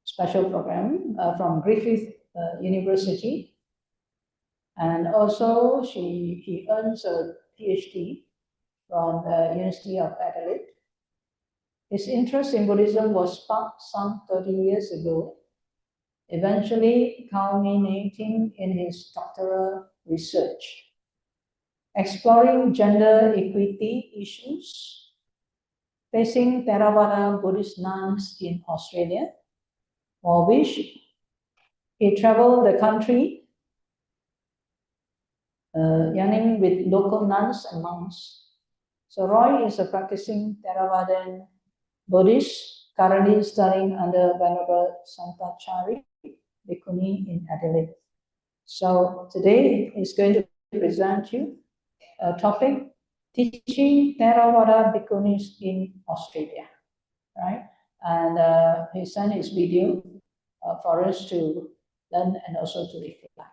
special program from Griffith University. And also he earns a PhD from the University of Adelaide. His interest in Buddhism was sparked some 30 years ago, eventually culminating in his doctoral research, exploring gender equity issues facing Theravada Buddhist nuns in Australia, for which he traveled the country yarning with local nuns and monks. So Roy is a practicing Theravadan Buddhist, currently studying under Venerable Santachari Bhikkhuni in Adelaide. So today he's going to present you a topic, teaching Theravada Bhikkhunis in Australia, right? And he sent his video for us to learn and also to reflect.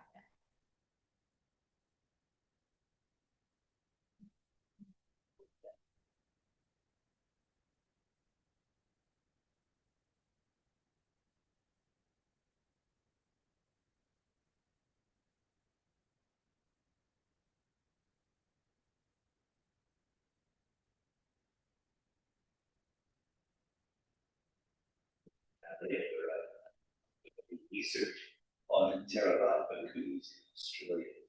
Research on Theravada Bhikkhunis in Australia.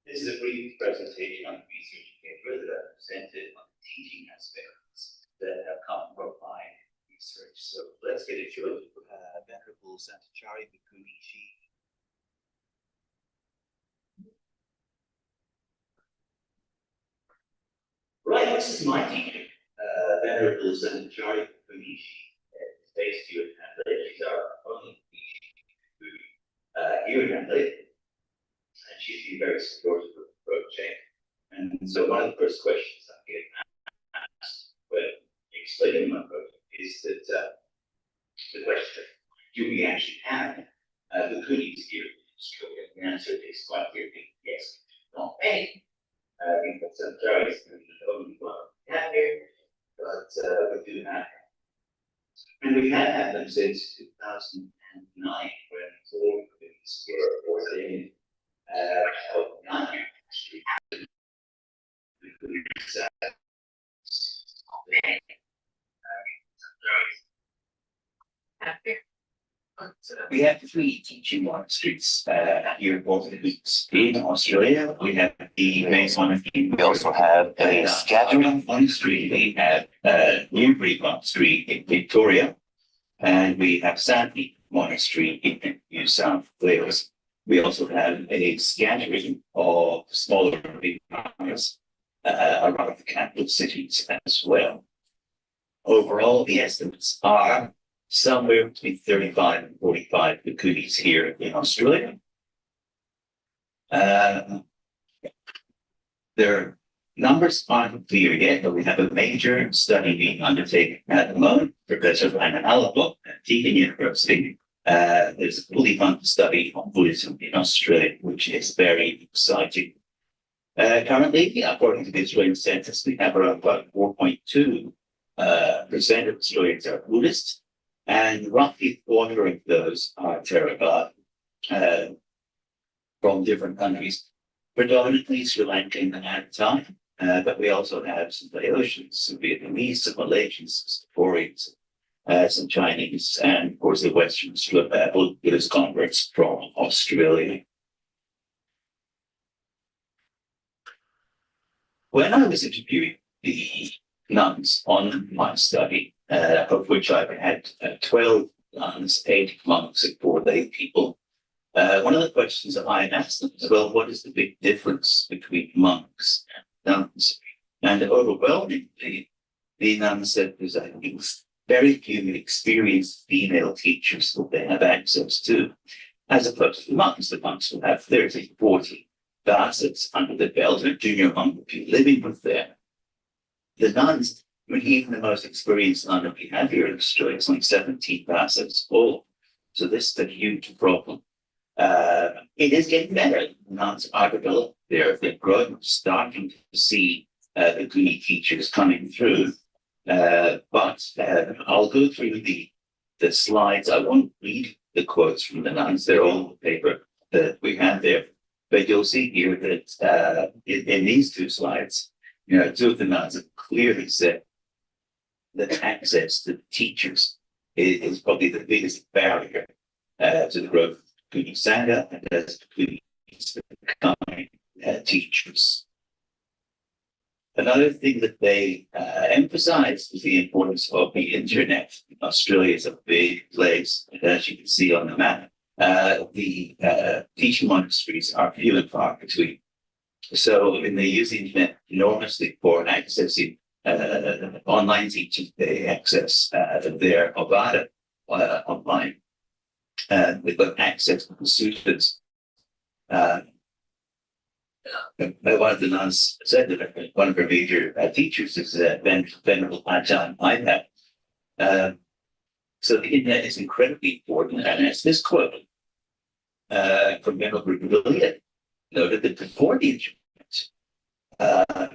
This is a brief presentation on research papers that are presented on the teaching aspects that have come from my research. So let's get into it. Venerable Santachari Bhikkhuni. Right, this is my teaching. Venerable Santachari Bhikkhuni is based here in Adelaide. She's our only here in Adelaide, and she's been very supportive of the project. And so one of the first questions I get asked when explaining my project is that the question, do we actually have Bhikkhunis here in Australia? The answer is quite clearly yes, not many. Because Santachari is the only one we have here, but we do have them. And we have had them since 2009, when all Bhikkhunis were ordained. We have three teaching monasteries here in Australia. We have the base monastery. We also have a scattering monastery. We have Newbury Monastery in Victoria, and we have Sandley Monastery in New South Wales. We also have a scattering of smaller Bhikkhus around the capital cities as well. Overall, the estimates are somewhere between 35 and 45 Bhikkhunis here in Australia. Their numbers aren't clear yet, but we have a major study being undertaken at the moment. Professor Van Allenblock at Deakin University. There's a fully funded study on Buddhism in Australia, which is very exciting. Currently, according to the Australian Census, we have around about 4.2% of Australians are Buddhist, and roughly a quarter of those are Theravada from different countries, predominantly Sri Lankan and Thai, but we also have some Laotians, some Vietnamese, some Malaysians, some Singaporeans, some Chinese, and of course the Western Buddhist converts from Australia. When I was interviewing the nuns on my study, of which I've had 12 nuns, 8 monks, and 4 lay people, one of the questions that I asked them is, well, what is the big difference between monks and nuns? And overwhelmingly, the nuns said there's very few experienced female teachers that they have access to, as opposed to the monks. The monks will have 30, 40 facets under the belt, and a junior monk will be living with them. The nuns, I mean, even the most experienced nun that we have here in Australia, it's like 17 facets full. So this is a huge problem. It is getting better. Nuns are developed. They're growing, starting to see the Bhikkhuni teachers coming through. But I'll go through the the slides. I won't read the quotes from the nuns. They're all on the paper that we have there. But you'll see here that in these two slides, two of the nuns have clearly said that access to teachers is probably the biggest barrier to the growth of Kuni Sangha and as Kunis becoming teachers. Another thing that they emphasized was the importance of the internet. Australia is a big place, and as you can see on the map, the teaching monasteries are few and far between. So when they use the internet enormously for accessing online teaching, they access their Avada online. They've got access to the students. One of the nuns said that one of her major teachers is Venerable Ajahn Ipat. So the internet is incredibly important. And as this quote from Venerable Brilliant noted that before the internet,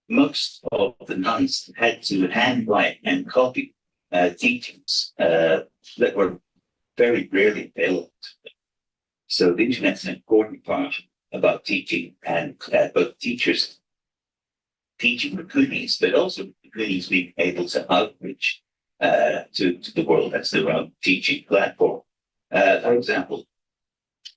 most of the nuns had to handwrite and copy teachings that were very rarely available to them. So the internet's an important part about teaching and both teachers teaching the Kunis, but also the Kunis being able to outreach to the world as their own teaching platform. For example,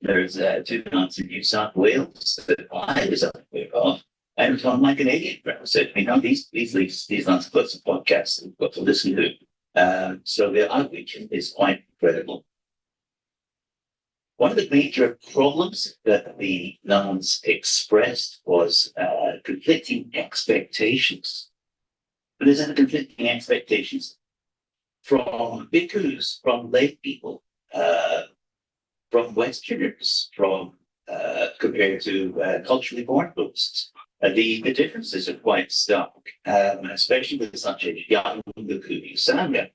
there's two nuns in New South Wales that I was unaware of, and it was on my Canadian friend said, these nuns put some podcasts that we've got to listen to. So their outreach is quite incredible. One of the major problems that the nuns expressed was conflicting expectations. There's conflicting expectations from bhikkhus, from lay people, from Westerners, compared to culturally born Buddhists. The differences are quite stark, especially with such a young bhikkhu sangha.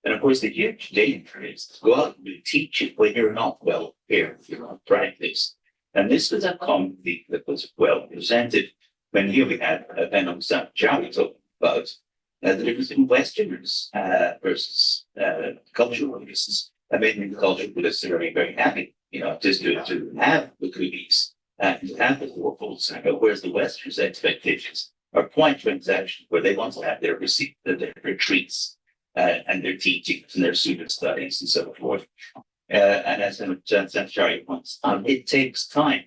And of course, the huge danger is to go out and teach it when you're not well prepared, if you're not practiced. And this was a common theme that was well presented when here we had Venom Sanchari talking about the difference in Westerners versus cultural Buddhists. I mean, the cultural Buddhists are very, very happy, just to have the Kunis and to have the fourfold Sangha, whereas the Westerners' expectations are quite transactional, where they want to have their retreats. And their teachings and their student studies and so forth. And as Sanchari points out, it takes time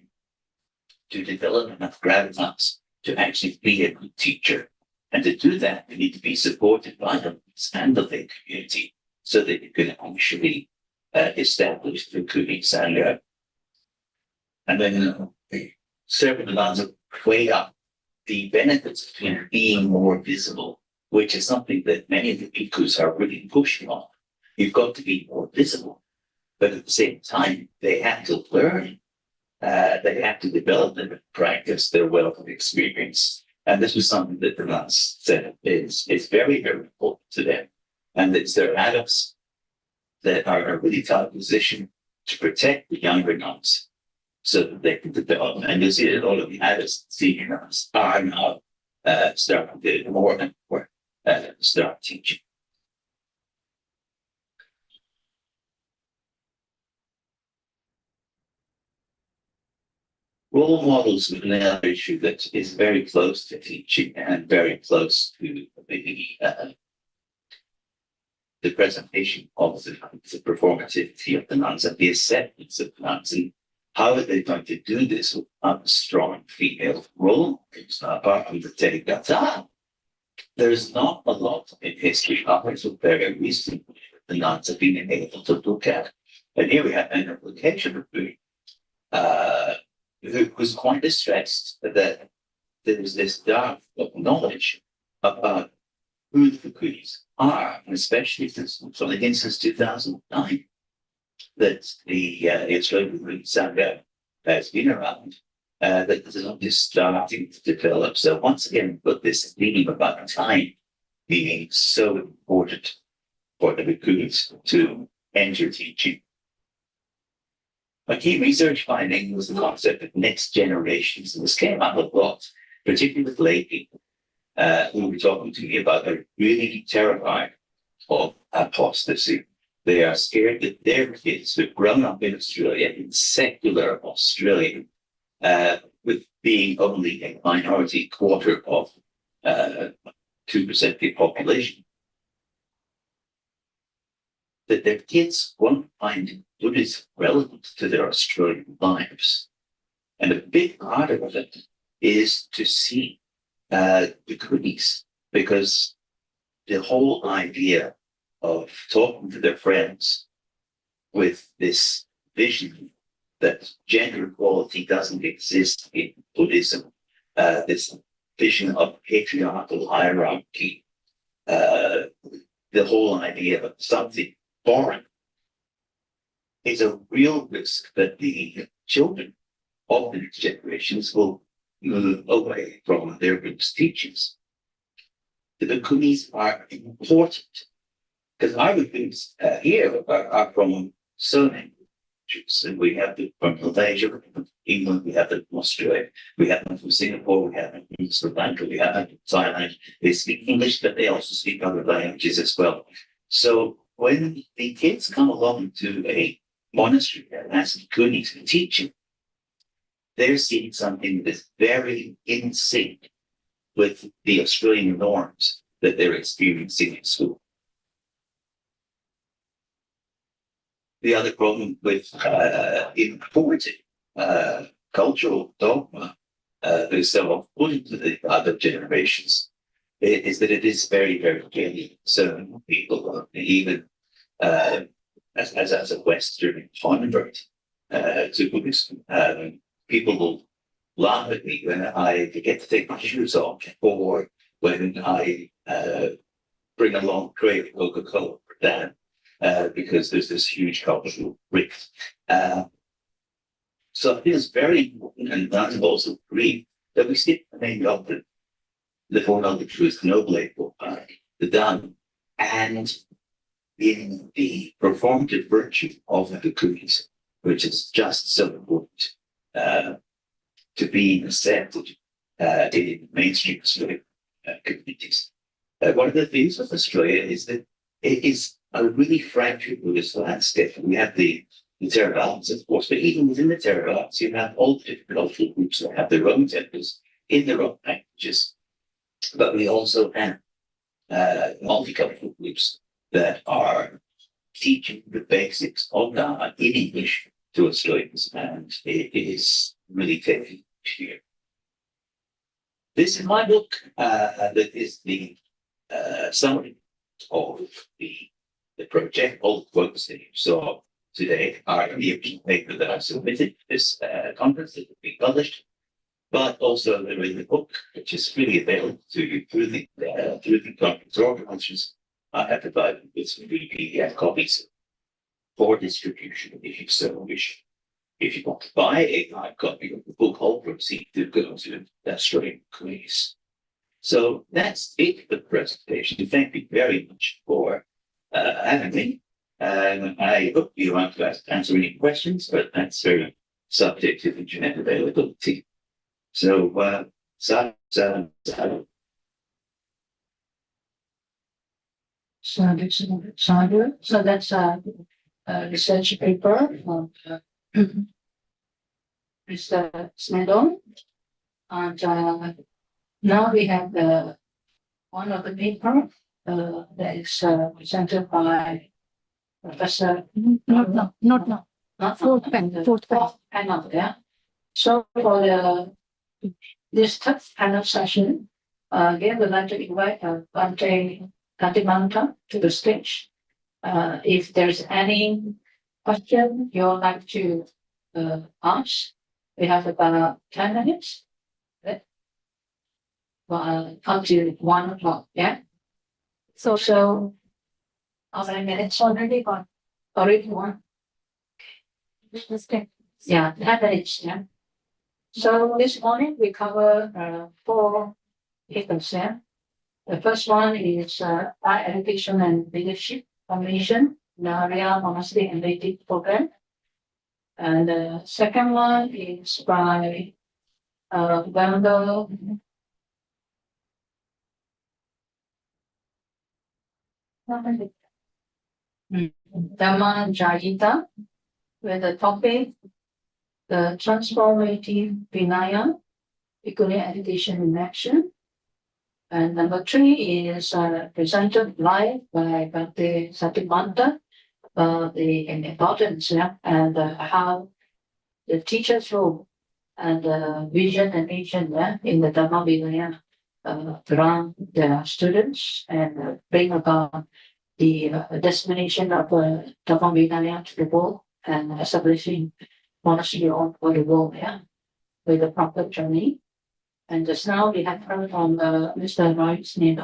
to develop enough gravitas to actually be a good teacher. And to do that, you need to be supported by the and the lay community so that you can actually establish the Kuni Sangha. And then several of the nuns have weighed up the benefits between being more visible, which is something that many of the bhikkhus are really pushing on. You've got to be more visible, but at the same time, they have to learn. They have to develop and practice their wealth of experience. And this was something that the nuns said is very, very important to them. And it's their adepts that are really top position to protect the younger nuns so that they can develop. And you'll see that all of the adepts, senior nuns, are now starting to do more and more. Start teaching. Role models is another issue that is very close to teaching and very close to the presentation of the performativity of the nuns and the acceptance of the nuns. And how are they going to do this without a strong female role? It's not apart from the Terigata. There's not a lot in history up until very recently the nuns have been able to look at. And here we have an implication of who was quite distressed that there was this dearth of knowledge about who the Kunis are, and especially since 2009, that the Australian Sangha has been around. That is not just starting to develop. So once again, put this theme about time being so important for the bhikkhus to enter teaching. A key research finding was the concept of next generations, and this came up a lot, particularly with lay people who were talking to me about are really terrified of apostasy. They are scared that their kids who've grown up in Australia, in secular Australia, with being only a minority quarter of 2% of the population, that their kids won't find Buddhism relevant to their Australian lives. And a big part of it is to see the goodies, because the whole idea of talking to their friends with this vision that gender equality doesn't exist in Buddhism, this vision of patriarchal hierarchy, the whole idea of something foreign, is a real risk that the children of the next generations will move away from their Buddhist teachings. The bhikkhunis are important, because our bhikkhunis here are from so many countries, and we have them from Malaysia, from England, we have them from Australia, we have them from Singapore, we have them from Sri Lanka, we have them from Thailand. They speak English, but they also speak other languages as well. So when the kids come along to a monastery and ask bhikkhunis to teach it, they're seeing something that's very in sync with the Australian norms that they're experiencing in school. The other problem with importing cultural dogma that is so off-putting to the other generations is that it is very, very alien. So people, even as a Western convert to Buddhism, people will laugh at me when I get to take my shoes off, or when I bring along a crate of Coca-Cola for Dan, because there's this huge cultural rift. So it is very important, and that is also agree, that we stick the name of the Four Noble Truths, the Noble Eightfold Path, the Dhamma, and in the performative virtue of the bhikkhunis, which is just so important to be accepted in mainstream Australian communities. One of the things with Australia is that it is a really fractured Buddhist landscape. We have the Theravadas, of course, but even within the Theravadas, you have all the different cultural groups that have their own temples in their own languages. But we also have multicultural groups that are teaching the basics of Dharma in English to Australians, and it is really taking here. This is my book, that is the summary of the project. All the quotes that you saw today are in the original paper that I submitted to this conference that will be published, but also there is the book, which is freely available to you through the conference organizers. I have provided with some free PDF copies for distribution if you so wish. If you want to buy a hard copy of the book, all proceeds to go to the Australian police. So that's it for the presentation. Thank you very much for having me. I hope you want to answer any questions, but that's very subject to internet availability. So, So that's a research paper from Mr. Snedon. And now we have one of the paper that is presented by Professor. Not fourth panel. Yeah. So for this third panel session, again, we'd like to invite Bhante Katimanta to the stage. If there's any question you would like to ask, we have about 10 minutes. Up to 1 o'clock, yeah? So how many minutes already gone? Already one? Yeah, 10 minutes, yeah. So this morning we cover 4 papers, yeah? The first one is Higher Education and Leadership Formation, Naria Monastery and Vedic Program. And the second one is by Wendell Dhamma Jayita, with the topic, the transformative Vinaya, equally education in action. And number 3 is presented live by Bhante Satimanta, the importance and how the teacher's role and vision and mission in the Dhamma Vinaya around the students and bring about the dissemination of Dhamma Vinaya to the world and establishing monastery all over the world with the proper journey. And just now we have heard from Mr. Roy's name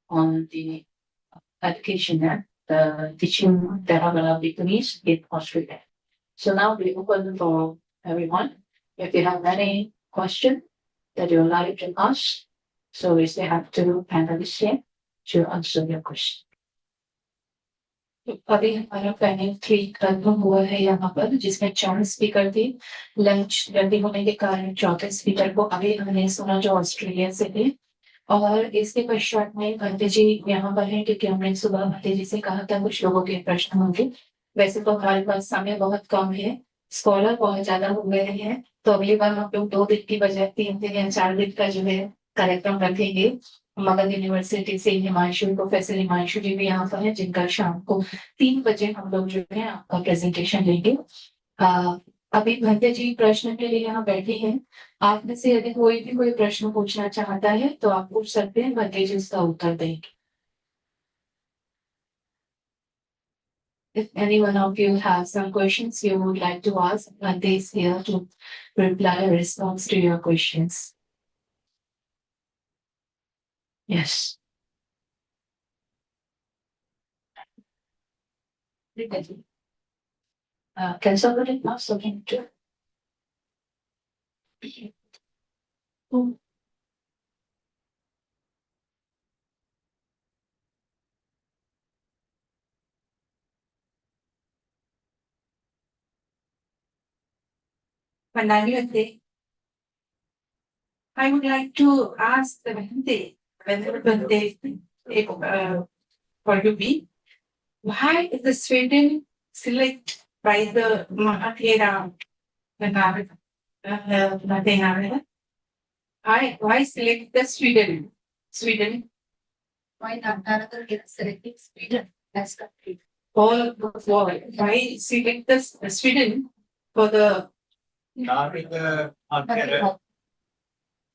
on the education the teaching Theravada Vietnamese in Australia. So now we open for everyone. If you have any question that you would like to ask, so we still have 2 panelists here to answer your question. अभी हमारा panel 3 खत्म हुआ है यहाँ पर, जिसमें 4 speaker थे। Lunch जल्दी होने के कारण चौथे स्पीकर को अभी हमने सुना, जो ऑस्ट्रेलिया से थे। और इसके पश्चात में भंते जी यहाँ पर हैं, क्योंकि हमने सुबह भंते जी से कहा था कुछ लोगों के प्रश्न होंगे। वैसे तो हमारे पास समय बहुत कम है, स्कॉलर बहुत ज्यादा हो गए हैं, तो अगली बार हम लोग 2 दिन की बजाय 3 दिन या 4 दिन का जो है कार्यक्रम रखेंगे। मगध यूनिवर्सिटी से हिमांशु, प्रोफेसर हिमांशु जी भी यहाँ पर है, जिनका शाम को 3 बजे हम लोग जो है आपका प्रेजेंटेशन लेंगे। अभी भंते जी प्रश्न के लिए यहाँ बैठे हैं। आप में से यदि कोई भी कोई प्रश्न पूछना चाहता है तो आप पूछ सकते हैं, भंते जी उसका उत्तर देंगे। If any one of you have some questions you would like to ask, Bhante is here to reply or respond to your questions. Yes. Can somebody ask something to? Manali, I would like to ask the Bhante, whether Bhante, for you be, why is the Sweden select by the Mahathira why select the Sweden? Sweden? Why not another get selecting Sweden as country? All why select the Sweden for the Narada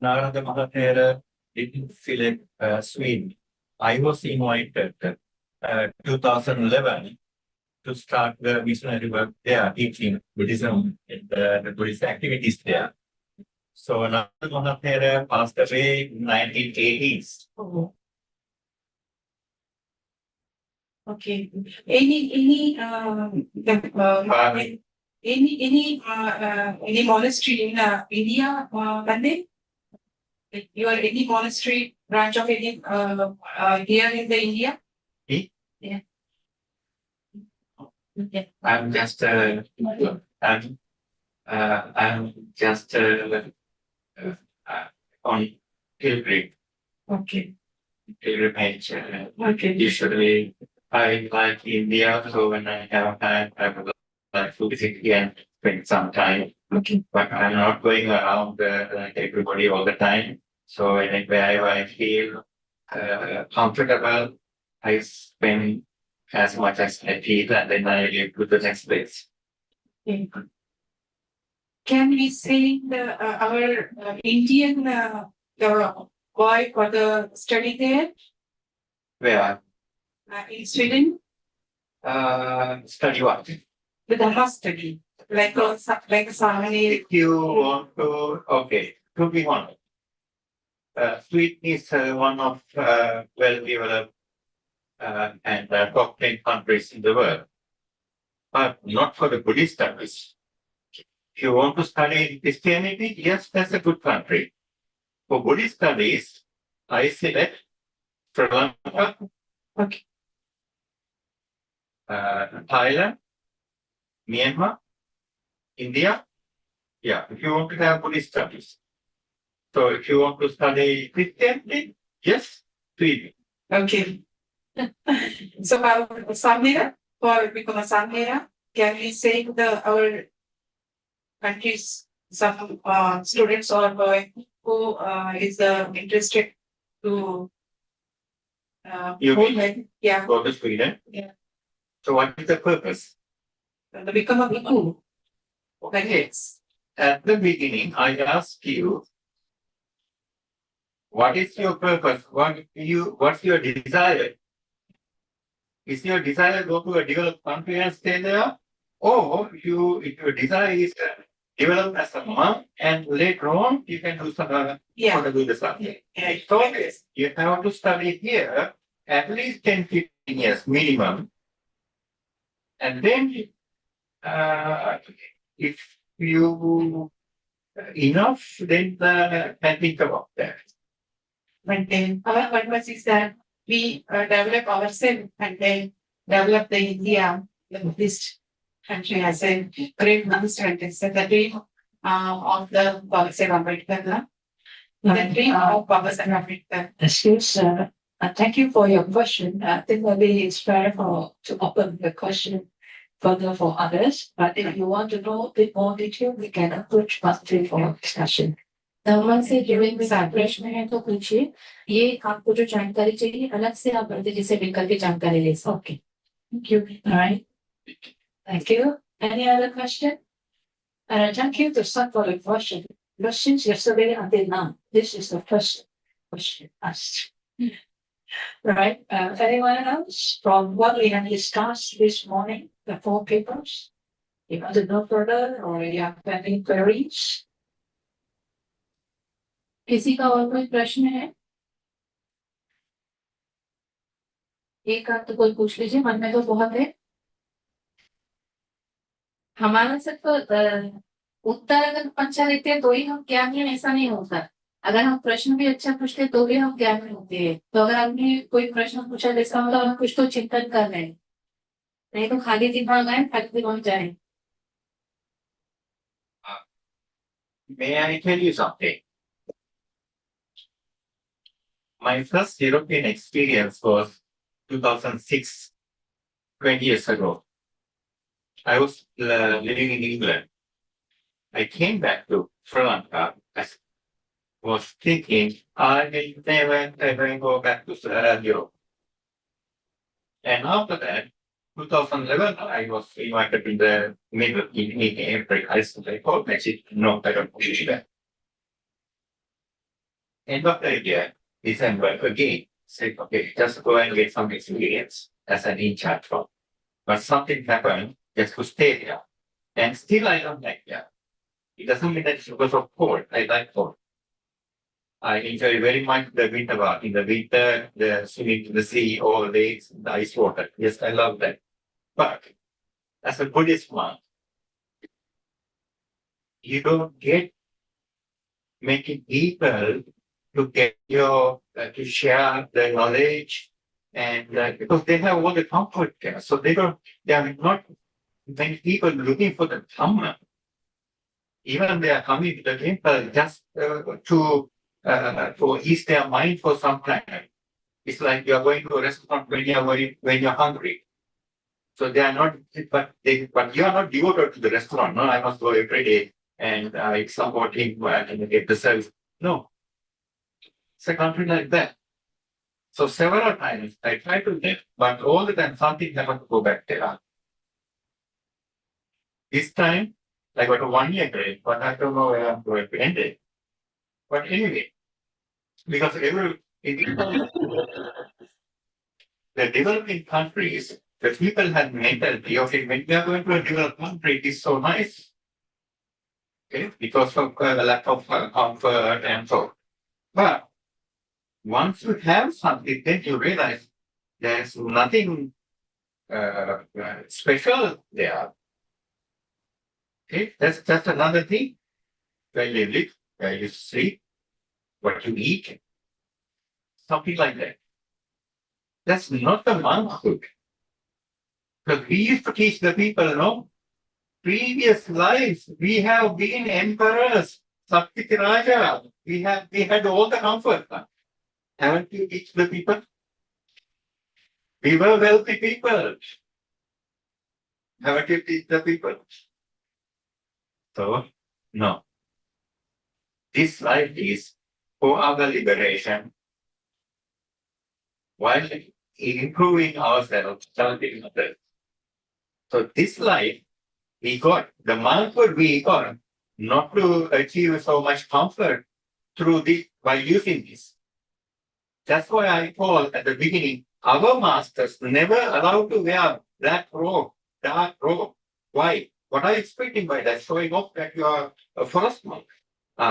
Mahathera didn't select Sweden. I was invited 2011 to start the missionary work there, teaching Buddhism and the Buddhist activities there. So Narada Mahathera passed away in 1980s. Oh. Okay. Any monastery in India, Bhante? You are any monastery branch of any here in the India? Me? Yeah. Yeah. I'm just on pilgrimage. Okay. Pilgrimage. Okay. Usually I like India, so when I have time, I would like to visit here and spend some time. Okay. But I'm not going around like everybody all the time. So whenever I feel comfortable, I spend as much as I feel, and then I leave to the next place. Okay. Can we say our Indian the boy for the study there Where? in Sweden? Study what? The Dhamma study, like Samani. If you want to, okay, to be honest, Sweden is one of well-developed and top 10 countries in the world, but not for the Buddhist studies. If you want to study Christianity, yes, that's a good country. For Buddhist studies, I select Sri Lanka, Okay. Thailand, Myanmar, India. Yeah, if you want to have Buddhist studies. So if you want to study Christianity, yes, Sweden. Okay. So Samira? for become a Sangera? Can we say to our countries, some students or who is interested to You hold mean like, yeah, go to Sweden? Yeah. So what is the purpose? to become a bhikkhu. Like Okay. it's At the beginning, I asked you, what is your purpose? What's your desire? Is your desire go to a developed country and stay there? Or if your desire is develop as a monk and later on you can do some yeah. want to do the something. Yeah. So you have to study here at least 10-15 years minimum. And then if you enough, then can think about that. But then our purpose is that we develop ourselves and then develop the India, the Buddhist country as a great master. It's the dream of the Baba Saheb Ambedkar. The dream of Baba Saheb Ambedkar. Excuse, thank you for your question. I think maybe it's fair to open the question further for others. But if you want to know a bit more detail, we can approach part 3 for discussion. धर्म से जुड़े हुए प्रश्न है तो पूछिए, ये आपको जो जानकारी चाहिए अलग से आप बंदे जी से मिलकर के जानकारी ले सकते हैं। Thank you. All right. Thank you. Any other question? Thank you to start for the question. Because since yesterday until now, this is the first question asked. Right. Anyone else from what we have discussed this morning, the 4 papers? You want to know further or you have any queries? किसी का और कोई प्रश्न है? एक आध तो कोई पूछ लीजिए, मन में तो बहुत है। हमारा सिर्फ उत्तर अगर अच्छा देते हैं तो ही हम ज्ञानी हैं, ऐसा नहीं होता। अगर हम प्रश्न भी अच्छा पूछते तो भी हम ज्ञानी होते हैं। तो अगर आपने कोई प्रश्न पूछा जिसका मतलब हम कुछ तो चिंतन कर रहे हैं, नहीं तो खाली दिमाग आए खाली दिमाग जाए। May I tell you something? My first European experience was 2006, 20 years ago. I was living in England. I came back to Sri Lanka. I was thinking, I will never ever go back to Europe. And after that, 2011, I was invited in the middle in April. I called message, no, I don't want to do that. End of the year, December again, said, okay, just go and get some experience as an in-charge role. But something happened, just to stay there. And still I don't like that. It doesn't mean that it's because of cold. I like cold. I enjoy very much the winter bath. In the winter, the swimming in the sea, all lakes, the ice water. Yes, I love that. But as a Buddhist monk, you don't get making people to get your to share the knowledge, and because they have all the comfort there, so they are not many people looking for the Dhamma. Even they are coming to the temple just to ease their mind for some time. It's like you are going to a restaurant when you're hungry. So they are not, but you are not devoted to the restaurant. No, I must go every day and I support him and get the service. No, it's a country like that. So several times I try to get, but all the time something happened to go back there. This time I got a 1 year break, but I don't know where I'm going to end it. But anyway, because the developing countries, the people have mentality, okay, when we are going to a developed country, it is so nice. Okay, because of the lack of comfort and so. But once you have something, then you realize there's nothing special there. Okay, that's just another thing. Where you live, where you sleep, what you eat, something like that. That's not the monkhood. Because we used to teach the people, no? Previous lives, we have been emperors, Sakyati Raja. We had all the comfort. Haven't you teach the people? We were wealthy people. Haven't you teach the people? So, no. This life is for our liberation, while improving ourselves, helping others. So this life we got, the manhood we got, not to achieve so much comfort through this by using this. That's why I told at the beginning, our masters never allowed to wear black robe, dark robe. Why? What are you expecting by that? Showing off that you are a forest monk.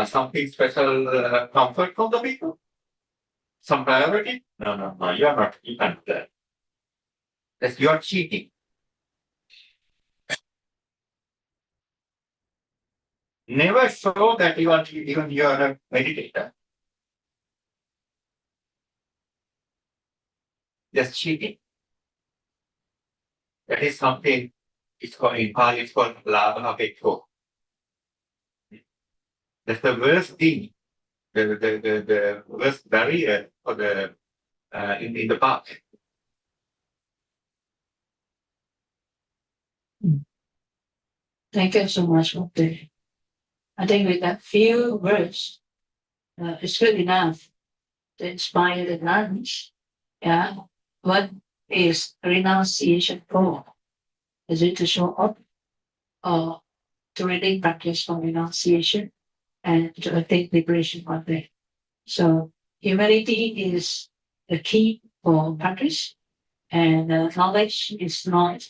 Something special comfort from the people? Some priority? No, you are not. You can't do that. That's you are cheating. Never show that you are even you are a meditator. Just cheating. That is something. It's called in Pali. It's called lava bhekho. That's the worst thing. The worst barrier for the in the path. Thank you so much, Mukti. I think with that few words, it's good enough to inspire the nuns. Yeah. What is renunciation for? Is it to show up or to really practice for renunciation and to attain liberation one day? So humility is the key for practice, and knowledge is not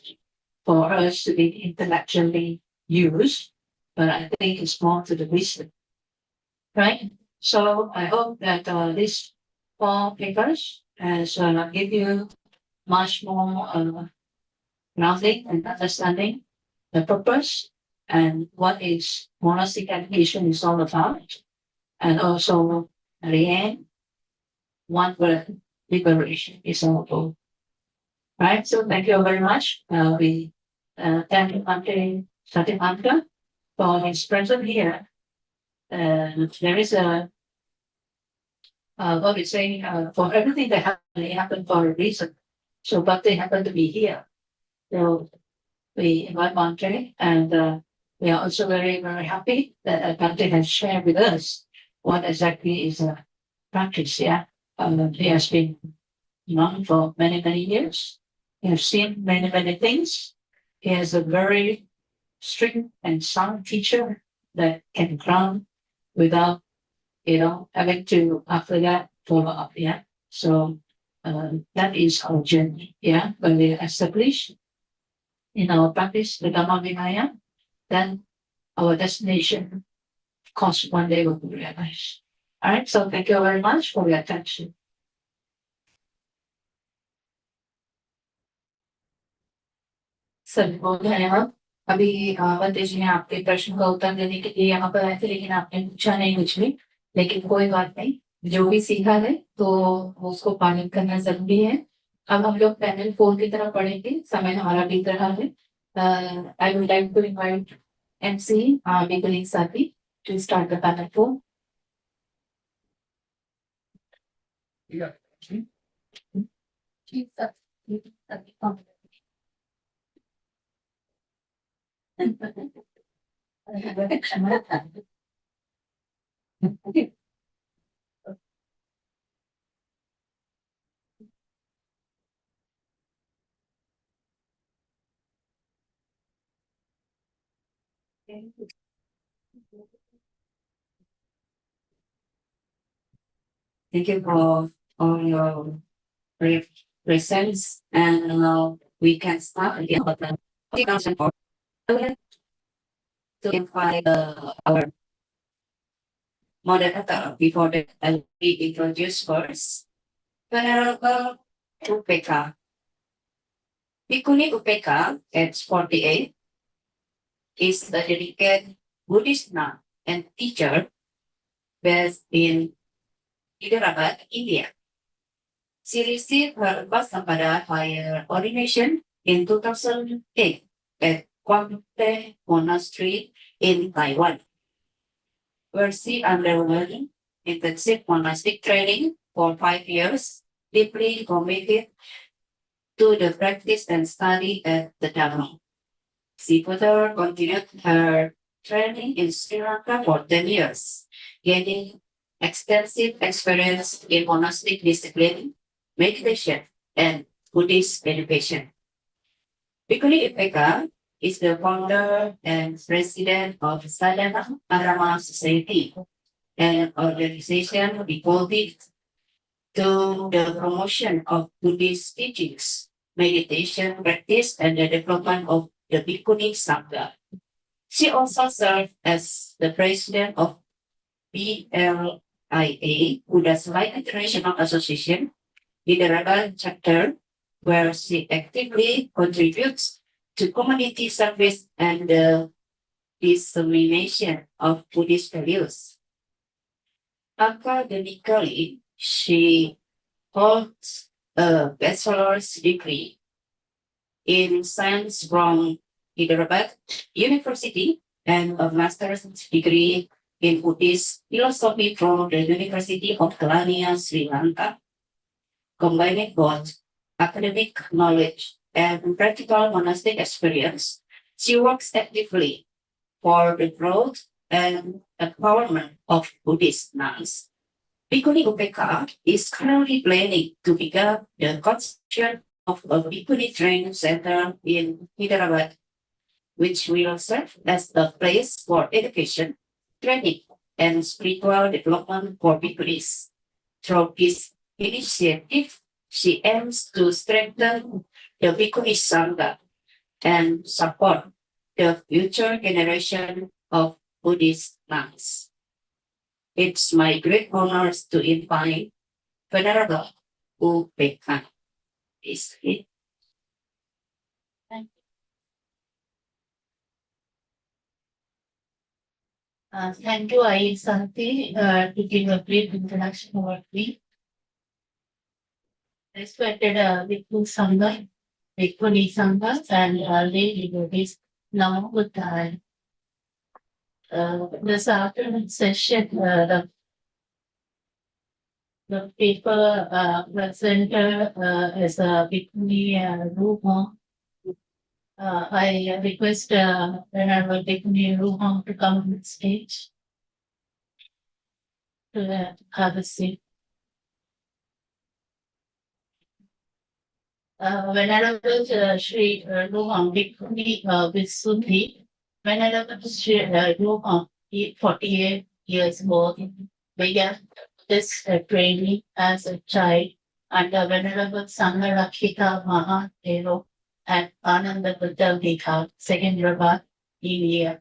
for us to be intellectually used, but I think it's more to the wisdom, right? So I hope that these 4 papers has give you much more grounding and understanding the purpose and what is monastic education is all about, and also at the end, one word, liberation is all about. Right, so thank you very much. We thank Ante Satyamanta for his presence here. There is a what we say for everything that happened for a reason. So, but they happen to be here. So we invite Ante, and we are also very happy that Ante has shared with us what exactly is a practice. Yeah, he has been known for many years. He has seen many things. He has a very strict and sound teacher that can ground without, having to after that follow up. Yeah. So that is our journey. Yeah. When we establish in our practice the Dhamma Vinaya, then our destination, of course, one day will be realized. All right. So thank you very much for your attention. अभी बंदे जी ने आपके प्रश्न का उत्तर देने के लिए यहाँ पर आए थे, लेकिन आपने पूछा नहीं कुछ भी, लेकिन कोई बात नहीं, जो भी सीखा है तो उसको पालन करना जरूरी है। अब हम लोग पैनल 4 की तरफ बढ़ेंगे, समय हमारा बीत रहा है। I would like to invite MC Bigling Sati to start the panel 4. Yeah. Thank you for your presence, and we can start again. To invite our moderator before that I'll be introduced first. Venerable Upeka. Bhikkhuni Upeka, age 48, is a dedicated Buddhist nun and teacher based in Hyderabad, India. She received her Vasampada higher ordination in 2008 at Kwangte Monastery in Taiwan, where she underwent intensive monastic training for 5 years, deeply committed to the practice and study at the Dhamma. She further continued her training in Sri Lanka for 10 years, gaining extensive experience in monastic discipline, meditation, and Buddhist education. Bhikkhuni Ipeka is the founder and president of Sadhana Arama Society, an organization devoted to the promotion of Buddhist teachings, meditation practice, and the development of the Bhikkhuni Sangha. She also served as the president of BLIA, Buddha's Light International Association, Hyderabad chapter, where she actively contributes to community service and the dissemination of Buddhist values. Academically, she holds a bachelor's degree in science from Hyderabad University and a master's degree in Buddhist philosophy from the University of Kelaniya, Sri Lanka. Combining both academic knowledge and practical monastic experience, she works actively for the growth and empowerment of Buddhist nuns. Bhikkhuni Upeka is currently planning to begin the construction of a Bhikkhuni training center in Hyderabad, which will serve as a place for education, training, and spiritual development for Bhikkhunis. Through this initiative, she aims to strengthen the Bhikkhuni Sangha and support the future generation of Buddhist monks. It's my great honor to invite Venerable Upeka. Is it? Thank you, I Santi, to give a brief introduction about me. Respected Bhikkhu Sangha, Bhikkhuni Sangha, and lay devotees, now good time. This afternoon session, the paper presented as a Bhikkhuni Ruha. I request Venerable Bhikkhuni Ruha to come on stage to have a seat. Venerable Shri Ruha Bhikkhuni Visuddhi, Venerable Shri Ruha, 48 years old, began this training as a child under Venerable Sangharakshita Mahadeva at Ananda Buddha Vihar, Secunderabad, India.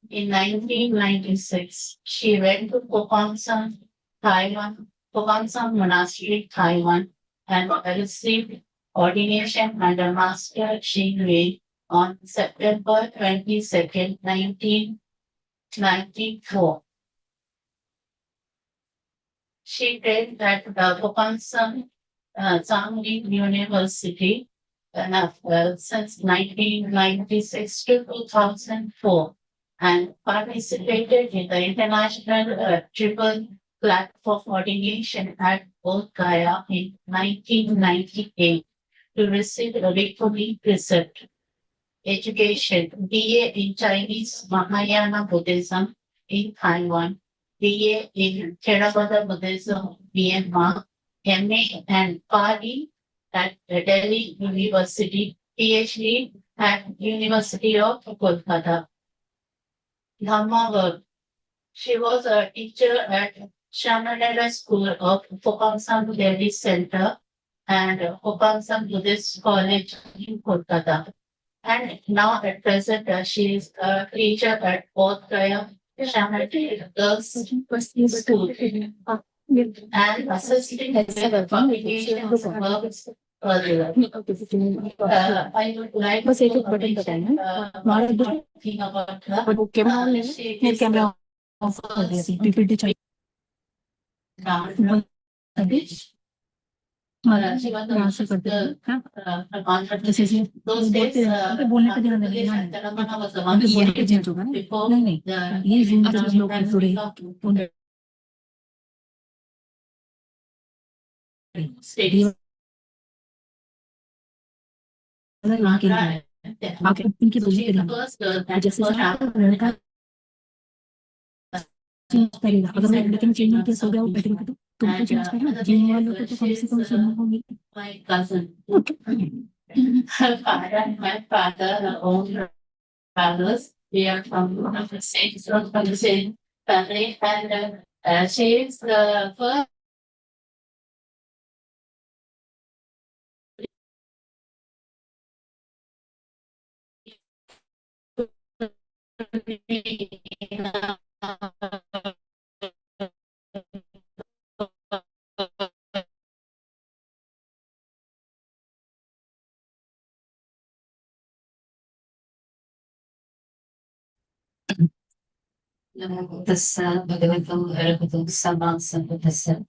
In 1996, she went to Kokansang, Taiwan, Kokansang Monastery, Taiwan, and received ordination under Master Xing Wei on September 22nd, 1994. She trained at Kokansang Zhangli University since 1996 to 2004 and participated in the international triple flag for ordination at Bodh Gaya in 1998 to receive a Bhikkhuni precept. Education, BA in Chinese Mahayana Buddhism in Taiwan, BA in Theravada Buddhism, Myanmar, MA and Pali at Delhi University, PhD at University of Kolkata. Dhamma work. She was a teacher at Shamanera School of Kokansang Delhi Center and Kokansang Buddhist College in Kolkata. And now at present, she is a teacher at Bodh Gaya Shamanera Girls School and assisting with publication works earlier. I would like to mention thing about her. She is the she was those days Telangana was the one before the states. Okay, उनकी बोली करेंगे जैसे लड़का change करेगा अगर वो लड़के ने चेंज नहीं किया सो गया वो बेटे को तो तुम तो चेंज करना जीने वालों को तो कम से कम सुनना होगी My cousin, her father and my father are own brothers. We are from the same family, and she is the first. تسا بغيتو عرفتو سما سما تسا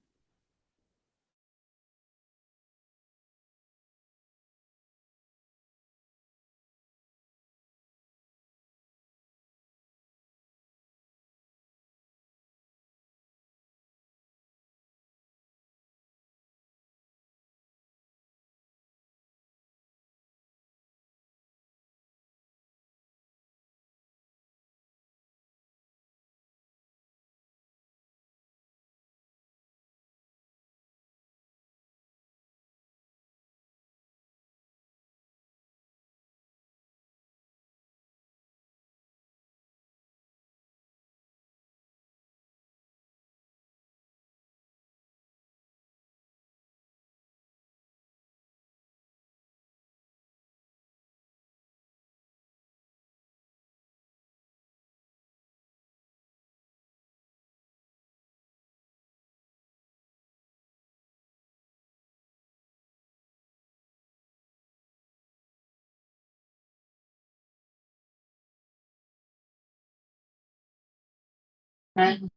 And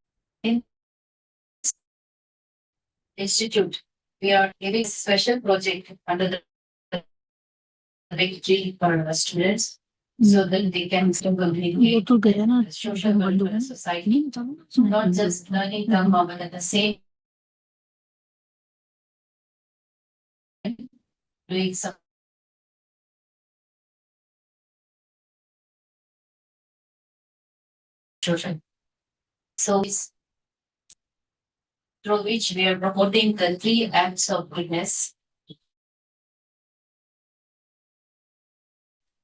in institute, we are giving special project under the big tree for our students so that they can still वो communicate तो गया ना social welfare society, not just learning the but at the same doing some social. So it's through which we are promoting the three acts of goodness.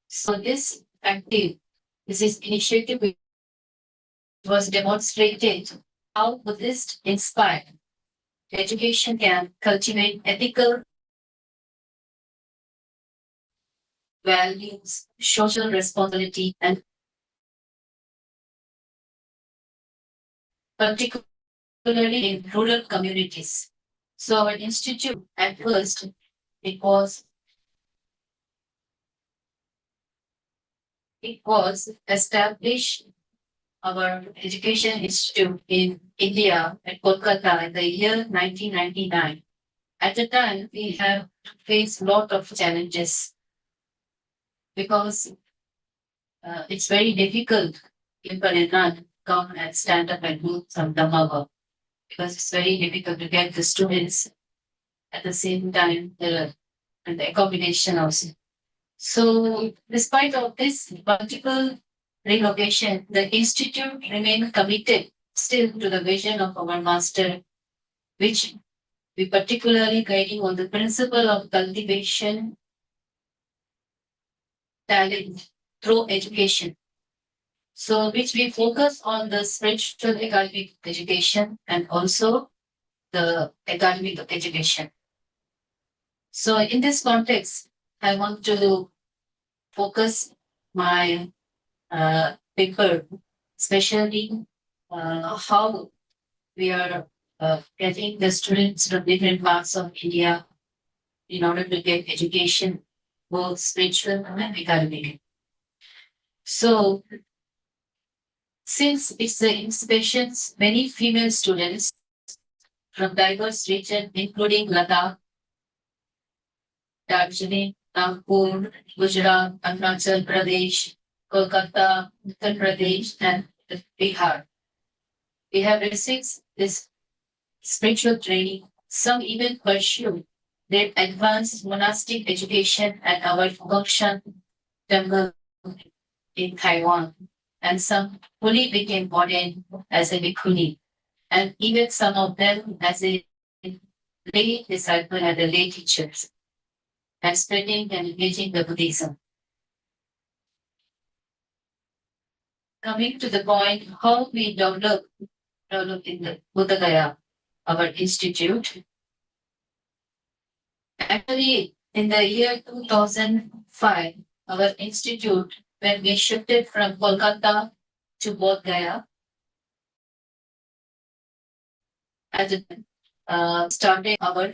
So this initiative was demonstrated how Buddhist inspired education can cultivate ethical values, social responsibility, and particularly in rural communities. So our institute at first it was established our education institute in India at Kolkata in the year 1999. At the time, we have faced a lot of challenges because it's very difficult if a nun come and stand up and do some Dhamma work because it's very difficult to get the students at the same time and the accommodation also. So despite of this multiple relocation, the institute remained committed still to the vision of our master, which we particularly guiding on the principle of cultivation talent through education. So which we focus on the spiritual academic education and also the academic education. So in this context, I want to focus my paper, especially how we are getting the students from different parts of India in order to get education, both spiritual and academic. So, since it's the inspirations, many female students from diverse regions, including Ladakh, Darjeeling, Nagpur, Gujarat, Arunachal Pradesh, Kolkata, Uttar Pradesh, and Bihar. We have received this spiritual training. Some even pursue their advanced monastic education at our function temple in Taiwan, and some fully became ordained as a bhikkhuni, and even some of them as a lay disciple and the lay teachers, and spreading and engaging the Buddhism. Coming to the point, how we develop in the Buddha Gaya, our institute. Actually, in the year 2005, our institute, when we shifted from Kolkata to Bodh Gaya, as it started our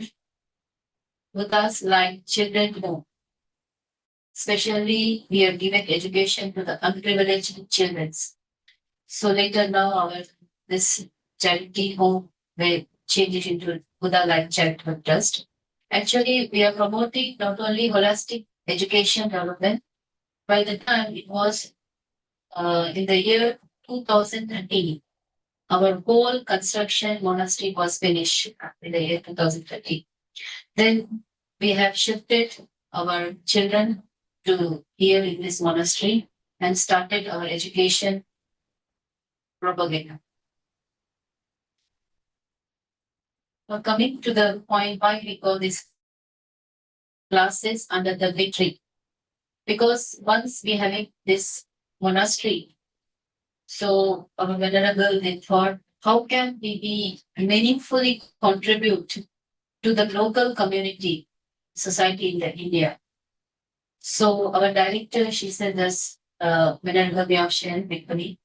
Buddha's like children home. Especially, we are giving education to the unprivileged children. So later now, our this charity home will change into Buddha Life Charitable Trust. Actually, we are promoting not only holistic education development. By the time it was in the year 2013, our whole construction monastery was finished in the year 2013. Then we have shifted our children to here in this monastery and started our education propaganda. Now coming to the point why we call these classes under the big tree. Because once we having this monastery, so our venerable they thought, how can we be meaningfully contribute to the local community, society in the India? So our director, she said this, Venerable Vyamshen Bhikkhuni,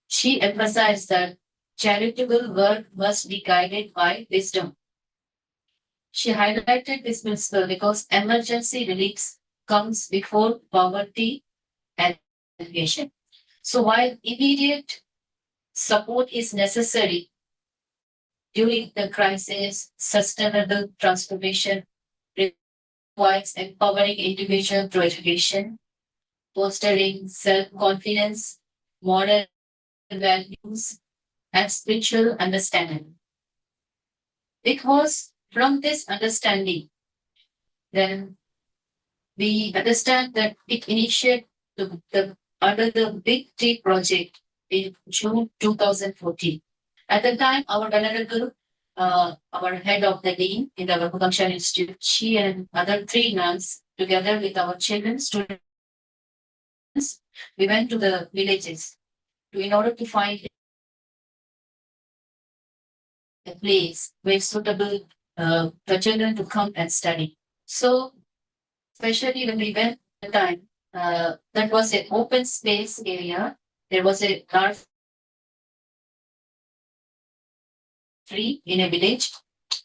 she emphasized that charitable work must be guided by wisdom. She highlighted this principle because emergency relief comes before poverty and education. So while immediate support is necessary during the crisis, sustainable transformation requires empowering individual through education, fostering self-confidence, moral values, and spiritual understanding. Because from this understanding, then we understand that it initiated under the Big Tree project in June 2014. At the time, our venerable, our head of the dean in our Kudangshan Institute, she and other 3 nuns, together with our children, students, we went to the villages in order to find a place where suitable for children to come and study. So, especially when we went at the time, that was an open space area. There was a large tree in a village.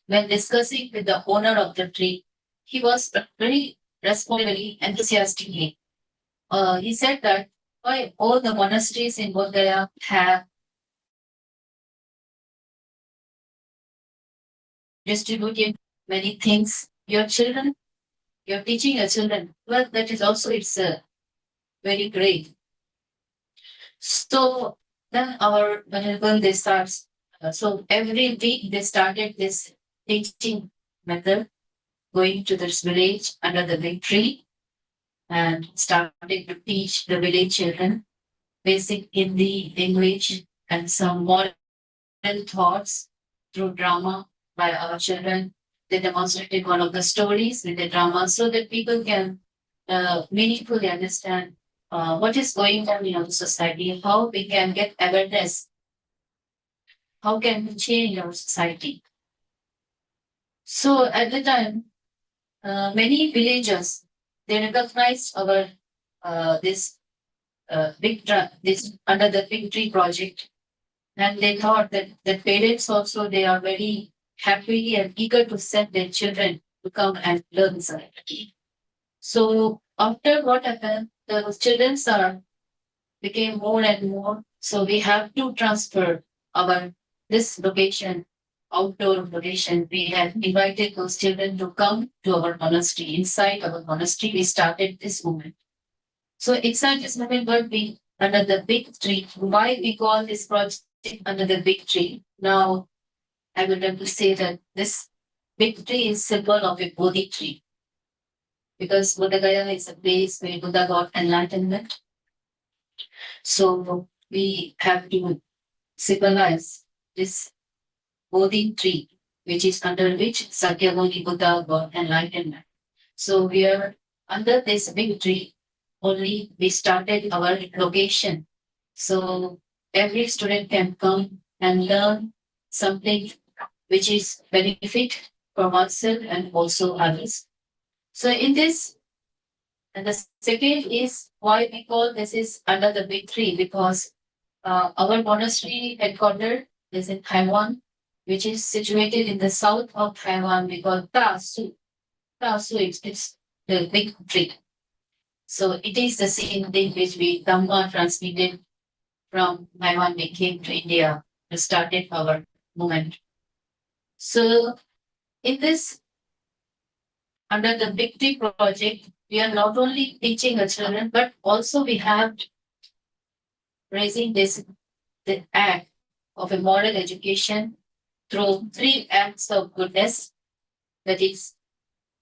When discussing with the owner of the tree, he was very responsibly, enthusiastically. He said that why all the monasteries in Bodh Gaya have distributed many things. Your children, you're teaching your children. Well, that is also it's very great. So then our venerable they start. So every week they started this teaching method, going to this village under the big tree and starting to teach the village children basic Hindi, English, and some moral thoughts through drama by our children. They demonstrated one of the stories in the drama so that people can meaningfully understand what is going on in our society, how we can get awareness, how can we change our society. So at the time, many villagers, they recognized our this this under the Big Tree project, and they thought that the parents also they are very happy and eager to send their children to come and learn something. So after what happened, the children are became more and more. So we have to transfer our this location, outdoor location. We have invited those children to come to our monastery. Inside our monastery, we started this movement. So inside this movement, what we under the big tree. Why we call this project under the big tree? Now, I would like to say that this big tree is symbol of a Bodhi tree. because Bodh Gaya is a place where Buddha got enlightenment. So we have to symbolize this Bodhi tree, which is under which Sakyamuni Buddha got enlightenment. So we are under this big tree. Only we started our location. So every student can come and learn something which is benefit for oneself and also others. So in this, and the second is why we call this is under the big tree, because our monastery headquarters is in Taiwan, which is situated in the south of Taiwan. We call Ta Su. Ta Su is the big tree. So it is the same thing which we Dhamma transmitted from Taiwan. We came to India and started our movement. So in this, under the Big Tree project, we are not only teaching the children, but also we have raising this the act of a moral education through 3 acts of goodness. That is,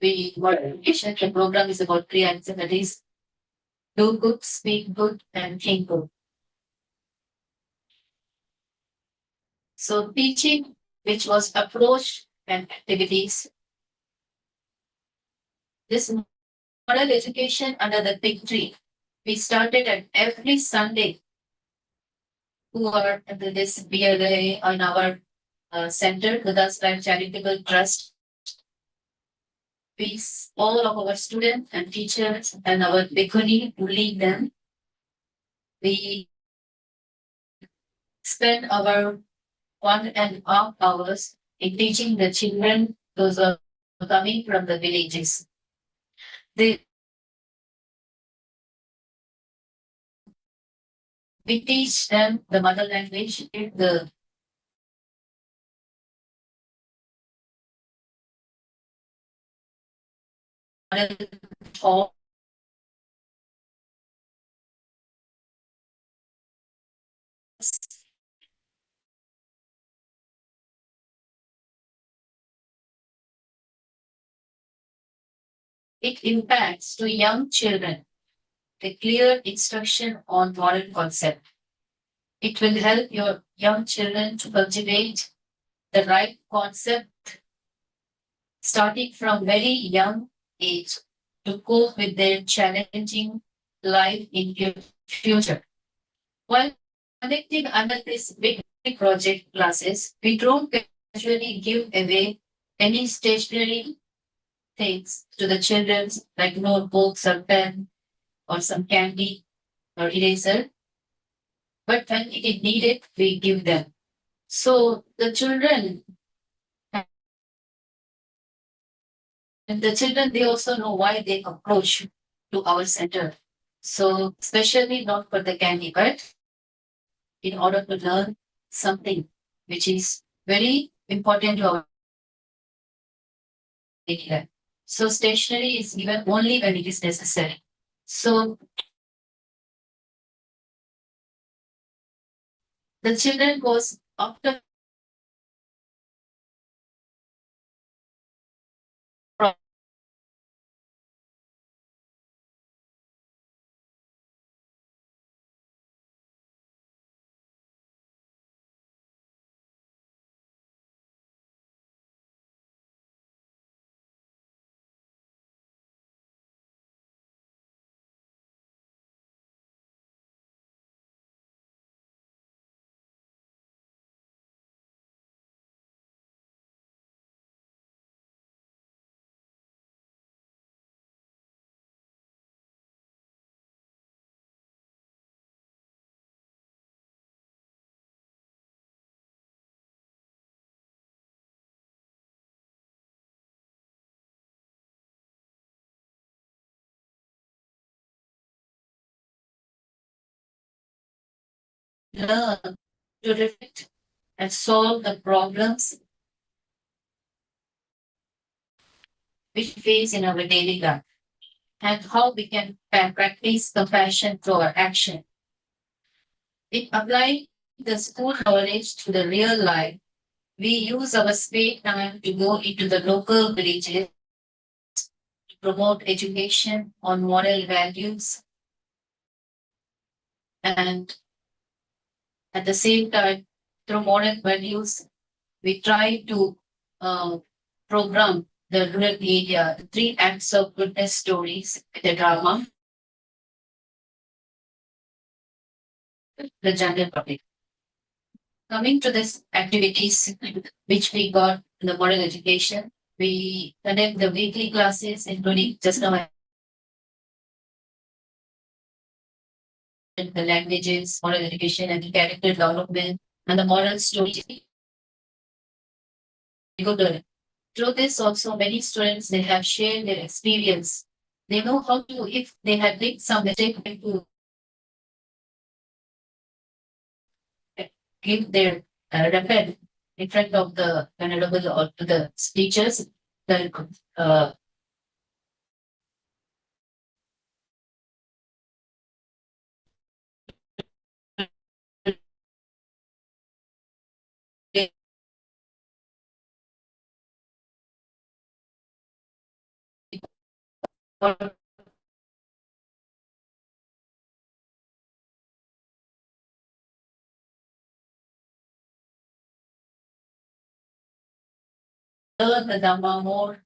we moral education. The program is about 3 acts, that is, do good, speak good, and think good. So teaching, which was approach and activities. This moral education under the big tree, we started at every Sunday. Who are under this BLA on our center, Buddha's Life Charitable Trust. We, all of our students and teachers and our bhikkhuni who lead them, we spend our 1.5 hours in teaching the children, those are coming from the villages. We teach them the mother language, the talk. It impacts to young children the clear instruction on moral concept. It will help your young children to cultivate the right concept starting from very young age to cope with their challenging life in future. While conducting under this big project classes, we don't casually give away any stationery things to the children like notebooks or pen or some candy or eraser. But when it is needed, we give them. So the children, they also know why they approach to our center. So especially not for the candy, but in order to learn something which is very important to our daily life. So stationery is given only when it is necessary. So the children goes after learn to reflect and solve the problems which we face in our daily life and how we can practice compassion through our action. In applying the school knowledge to the real life, we use our spare time to go into the local villages promote education on moral values, and at the same time, through moral values, we try to program the rural area, the 3 acts of goodness stories, the drama, the general public. Coming to this activities which we got in the moral education, we conduct the weekly classes, including just now the languages, moral education, and the character development, and the moral story. Good. Through this, also many students they have shared their experience. They know how to, if they have made some mistake, to give their repent in front of the venerable or to the teachers. The learn the Dhamma more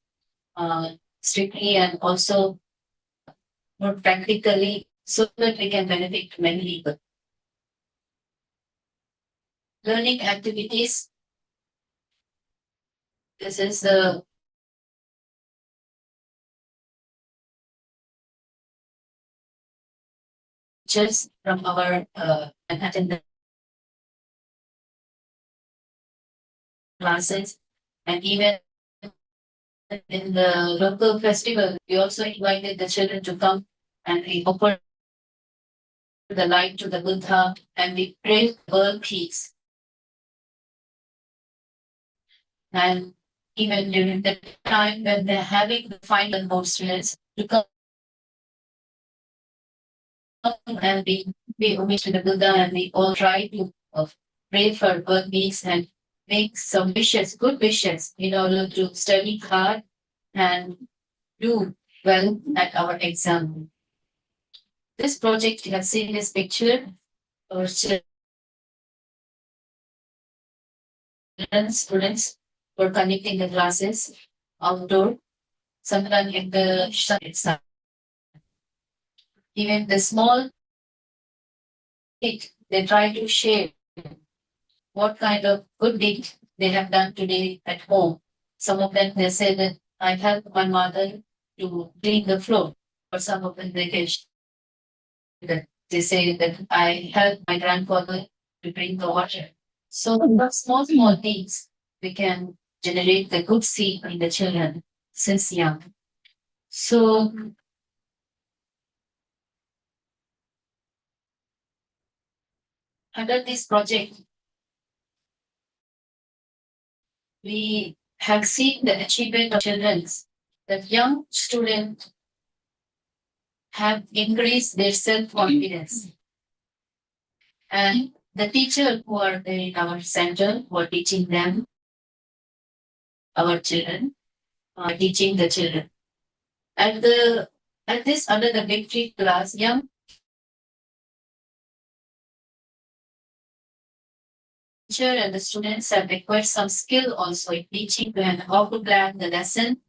strictly and also more practically so that we can benefit many people. Learning activities. This is the just from our Manhattan classes, and even in the local festival, we also invited the children to come and we offer the light to the Buddha and we pray world peace. And even during the time when they're having the final monsters to come and we homage to the Buddha and we all try to pray for world peace and make some wishes, good wishes, in order to study hard and do well at our exam. This project, you have seen this picture, our students were conducting the classes outdoor, sometimes in the sun itself. Even the small kids, they try to share what kind of good deed they have done today at home. Some of them they say that I helped my mother to clean the floor, or some of them they can that they say that I helped my grandfather to drink the water. So the small things we can generate the good seed in the children since young. So under this project, we have seen the achievement of children, that young students have increased their self-confidence. And the teacher who are there in our center who are teaching them, our children, teaching the children. At this under the victory class, young teacher and the students have acquired some skill also in teaching them how to plan the lesson.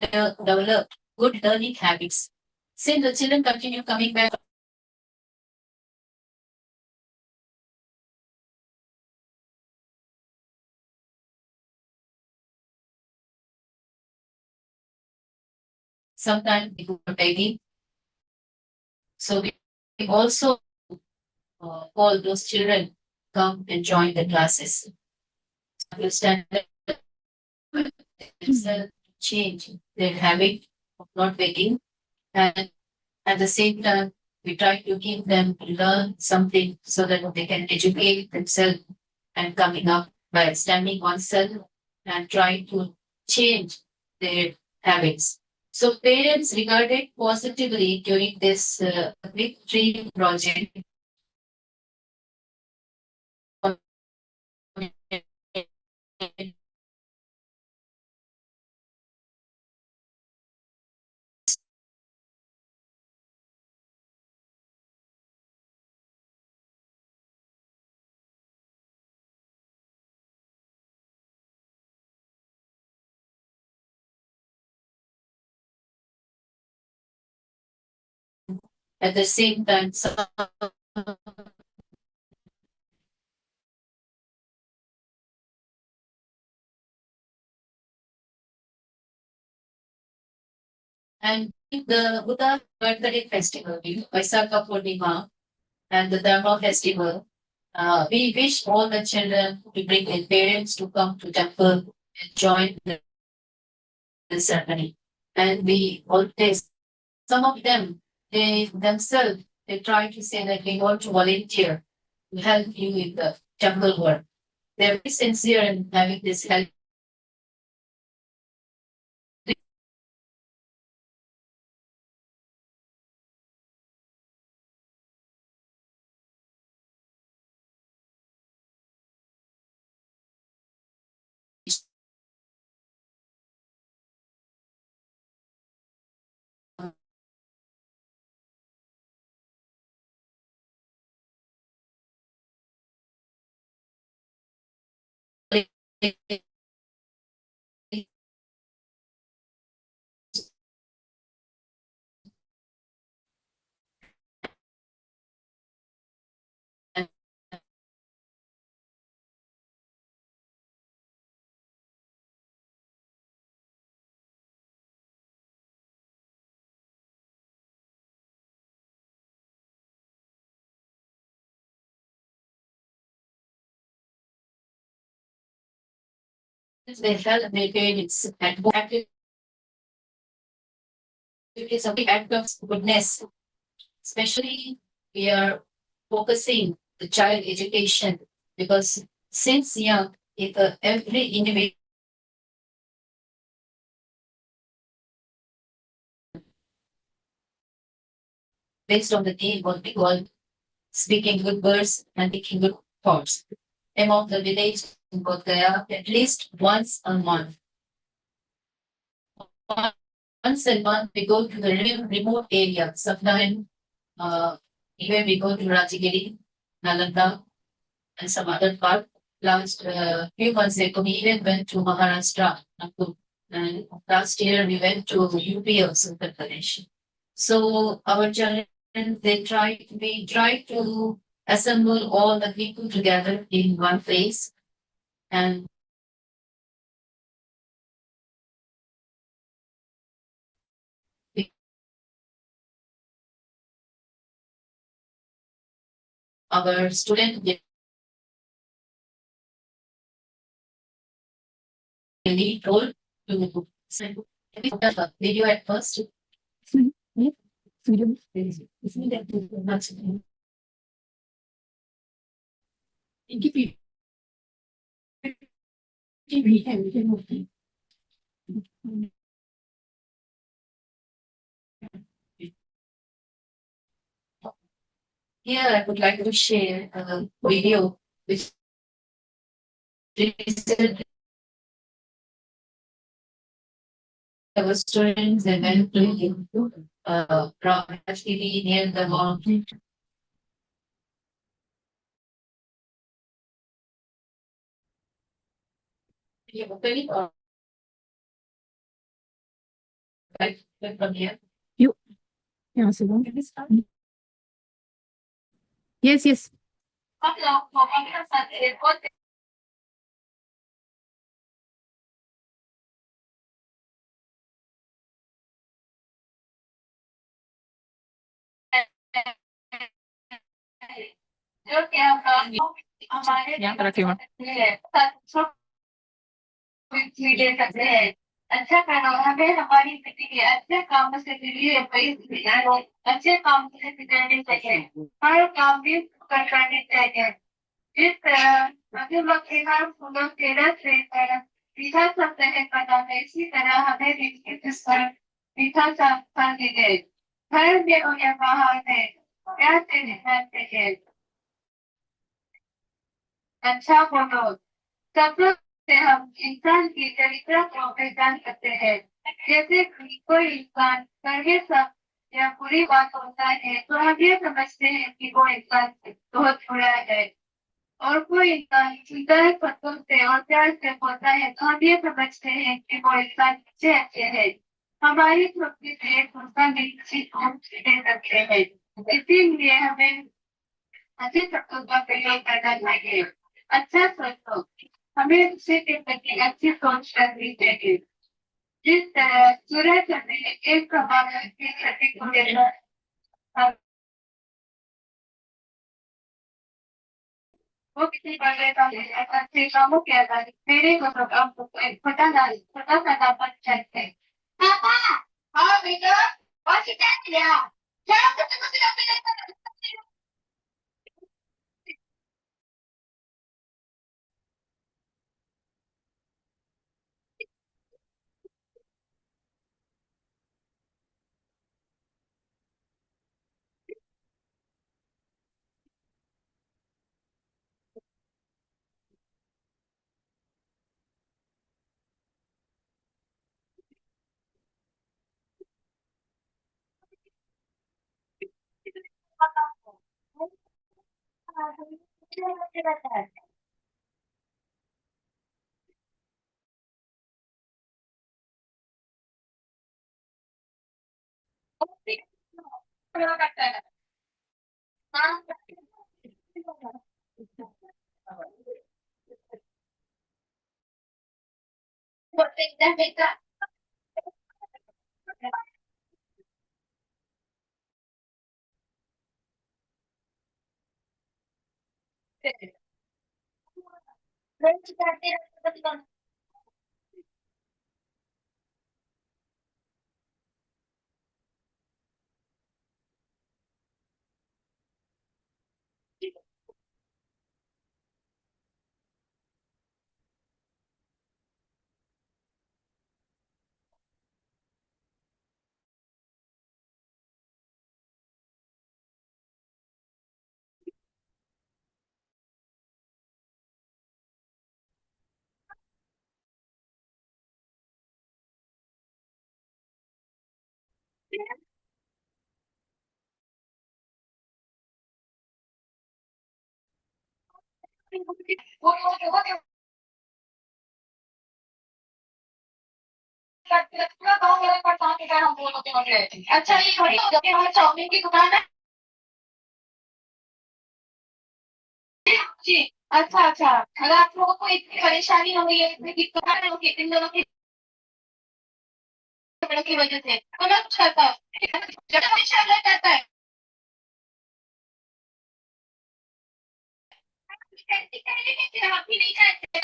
Develop good learning habits. Since the children continue coming back sometimes they go begging. So we also call those children come and join the classes. Understand that themselves change their habit of not begging. And at the same time, we try to give them to learn something so that they can educate themselves and coming up by standing oneself and trying to change their habits. So parents regarded positively during this big tree project. At the same time, some and the Buddha birthday festival, Vaisakha Purnima, and the Dharma festival, we wish all the children to bring their parents to come to temple and join the ceremony. And we always, some of them, they themselves, they try to say that we want to volunteer to help you in the temple work. They're very sincere in having this help. They help their parents and activities of the act of goodness. Especially, we are focusing the child education because since young, if every individual based on the name what we call speaking good words and thinking good thoughts among the village in Bodh Gaya at least once a month. Once a month, we go to the remote area. Sometimes, even we go to Rajagiri, Nalanda, and some other part. Last few months ago, we even went to Maharashtra, Nagpur, and last year we went to UP also, Uttar Pradesh. So our children, we try to assemble all the people together in one place, and our student lead role to send the video at first. Here, I would like to share a video which is our students and went to actually near the mountain. Yeah, open it or right from here. Yeah, so yes, yes. यहाँ पर रखी हूँ मैं। अच्छा खाना हमें हमारी बेटी के अच्छे काम से लिए अच्छे काम से करने चाहिए हर काम भी करने चाहिए जिस तरह अभी लोग फूलों के रस से मीठा सकते हैं बनाने इसी तरह हमें भी इस पर मीठा सा फल दीजिए घर में उन्हें बाहर है प्यार से रहना चाहिए अच्छा फोटो शब्दों से हम इंसान की चरित्र को पहचान सकते हैं जैसे कि कोई इंसान करके सब या बुरी बात होता है तो हम ये समझते हैं कि वो इंसान बहुत बुरा है और कोई इंसान सुंदर शब्दों से और प्यार से बोलता है तो हम ये समझते हैं कि वो इंसान अच्छे अच्छे है हमारी छोटी से मुस्कान भी किसी को दे सकते हैं इसीलिए हमें अच्छे शब्दों का प्रयोग करना चाहिए अच्छा सोचो हमें उसे के प्रति अच्छी सोच रखनी चाहिए जिस तरह सूरज हमें एक प्रभाव की क्षति को देना वो किसी बड़े का अच्छे कामों के आधार मेरे को तो आपको एक छोटा सा नापन चाहिए पापा हाँ बेटा और क्या किया क्या करता है हाँ बेटा बेटा अच्छा ये हमारे चाउमीन की दुकान है जी अच्छा अच्छा अगर आप लोगों को इतनी परेशानी हो रही है इतनी दिक्कत आ रही है इन दोनों की वजह से तो मैं कुछ करता हूँ जब हमेशा अलग रहता है आप ही नहीं चाहते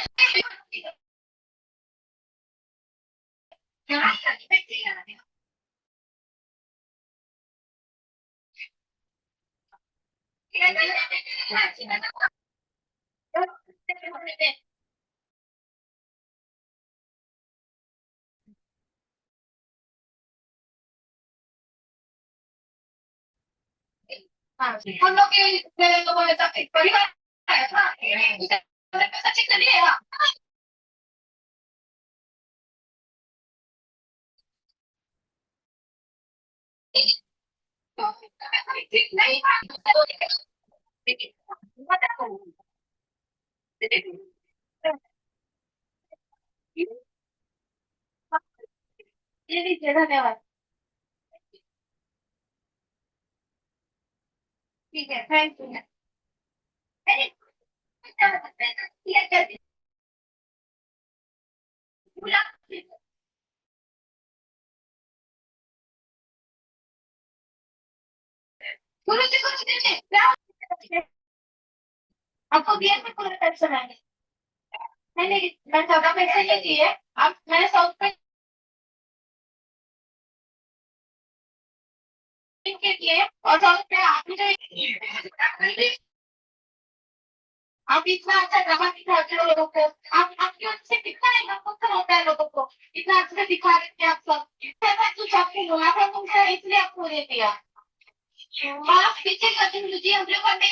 हाँ हम लोग के परिवार है हाँ सच्ची नहीं है हाँ नहीं ये लीजिए धन्यवाद ठीक है थैंक यू आपको बियर में पूरा टेंशन है नहीं नहीं मैं ज्यादा पैसे नहीं दिए आप मैंने 100 रुपए के लिए और आपने जो आप इतना अच्छा ड्रामा दिखाते हो लोगों को, आप आपके वजह से कितना इमोशनल होता है लोगों को, इतना अच्छा दिखा रहे थे आप सब, इतना कुछ आपको हुआ था तुमसे इसलिए आपको दे दिया। आप पीछे कभी मुझे हम लोग ने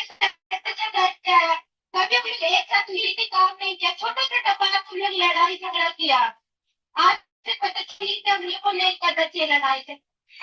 कभी हम लोग एक साथ मिलकर काम नहीं किया, छोटा छोटा बात हम लोग लड़ाई झगड़ा किया, आज से पता चली कि हम लोग को नहीं करना चाहिए लड़ाई से।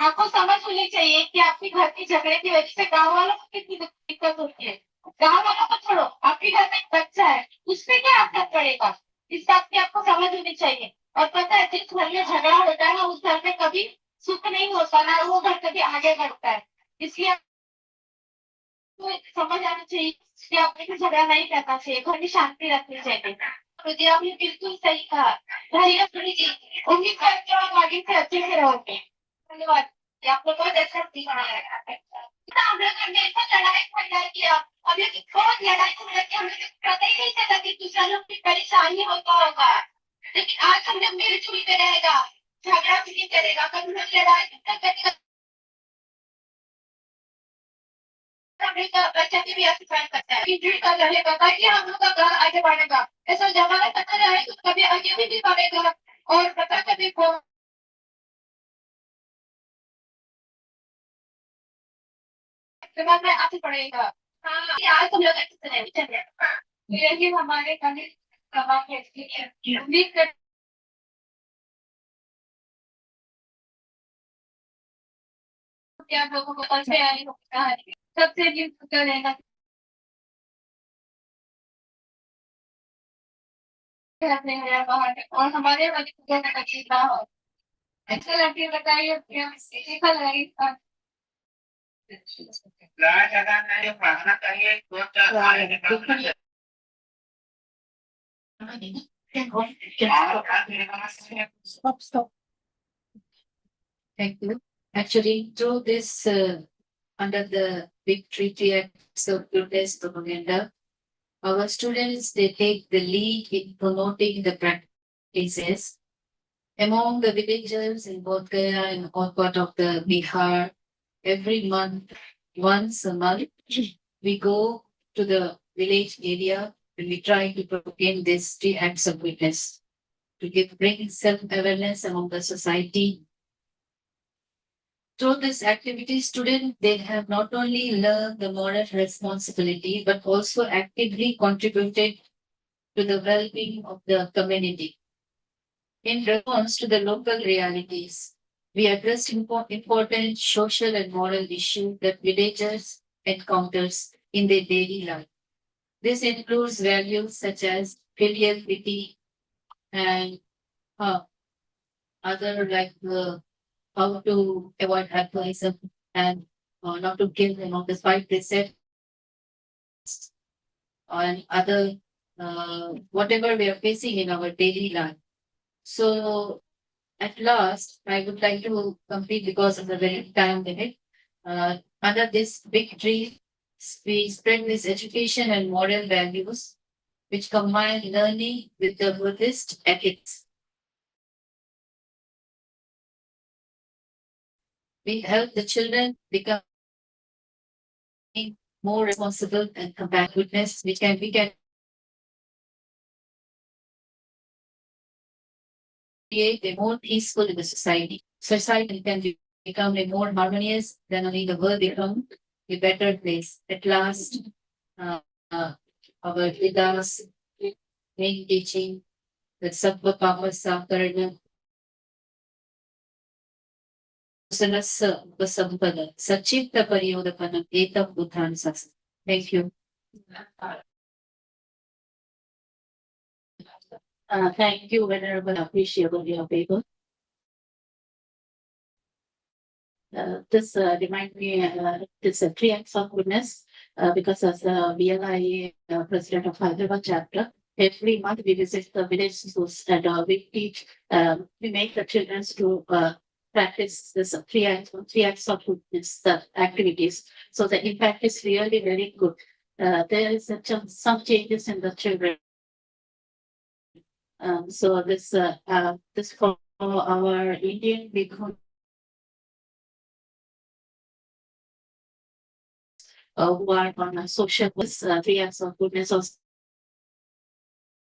आपको समझ होनी चाहिए कि आपके घर के झगड़े की वजह से गाँव वालों को कितनी दिक्कत होती है। गाँव वालों को छोड़ो, आपके घर में एक बच्चा है, उसपे क्या असर पड़ेगा, इस बात की आपको समझ होनी चाहिए। और पता है जिस घर में झगड़ा होता है ना, उस घर में कभी सुख नहीं होता ना, वो घर कभी आगे बढ़ता है। इसलिए आपको समझ आना चाहिए कि आपने को झगड़ा नहीं करना चाहिए, घर में शांति रखनी चाहिए। तो जी आपने बिल्कुल सही कहा। धैर्य रखिए, उम्मीद करती हूँ आप आगे से अच्छे से रहोगे। धन्यवाद। ये आप लोग बहुत अच्छा सिखाया है। हम लोग ने ऐसा लड़ाई झगड़ा किया, अब ये बहुत लड़ाई झगड़ा किया, हमें तो पता ही नहीं चला कि दूसरा लोग की परेशानी होता होगा। लेकिन आज हम लोग मिलजुल के रहेगा, झगड़ा भी नहीं करेगा, कभी हम लड़ाई झगड़ा करेगा, बच्चा की भी आशीर्वाद करता है, मिलजुल कर रहेगा, ताकि हम लोग का घर आगे बढ़ेगा। ऐसा जमाना पता रहे तो कभी आगे भी बढ़ेगा और पता कभी को दिमाग में आगे पड़ेगा। हाँ, ये आज हम लोग अच्छे से नहीं चले। ये हमारे खाने कमाल है, उम्मीद कर कि आप लोगों को अच्छे आई हो कहानी सबसे भी रहेगा अपने यहाँ बाहर और हमारे वाली पूजा का अच्छी ना हो। अच्छा लड़की बताइए सीखा लगी पढ़ना चाहिए। Stop. Thank you. Actually, through this, under the big treaty acts of protest propaganda, our students, they take the lead in promoting the practices. Among the villagers in both Gaya and all part of the Bihar, every month, once a month, we go to the village area and we try to propagate these three acts of witness to bring self-awareness among the society. Through this activity, students, they have not only learned the moral responsibility, but also actively contributed to the well-being of the community. In response to the local realities, we addressed important social and moral issues that villagers encounters in their daily life. This includes values such as filial piety and other like how to avoid alcoholism and not to kill despite they said and other whatever we are facing in our daily life. So at last, I would like to complete because of the very time limit. Under this big tree, we spread this education and moral values, which combine learning with the Buddhist ethics. We help the children become more responsible and compassionate witness. We can create a more peaceful in the society. Society can become a more harmonious, then only the world become a better place. At last, our Vedas main teaching that Sattva Papa Sakarana Sanasa Vasampada Sachita Pariyodapana Eta Bhutan Sasa. Thank you. Thank you, Venerable. Appreciable your paper. This reminds me, it's a 3 acts of goodness, because as a VLI president of Hyderabad chapter, every month we visit the village schools and we teach, we make the children to practice this 3 acts of goodness activities. So the impact is really very good. There is some changes in the children. So this for our Indian bhikkhu who are on a social three acts of goodness also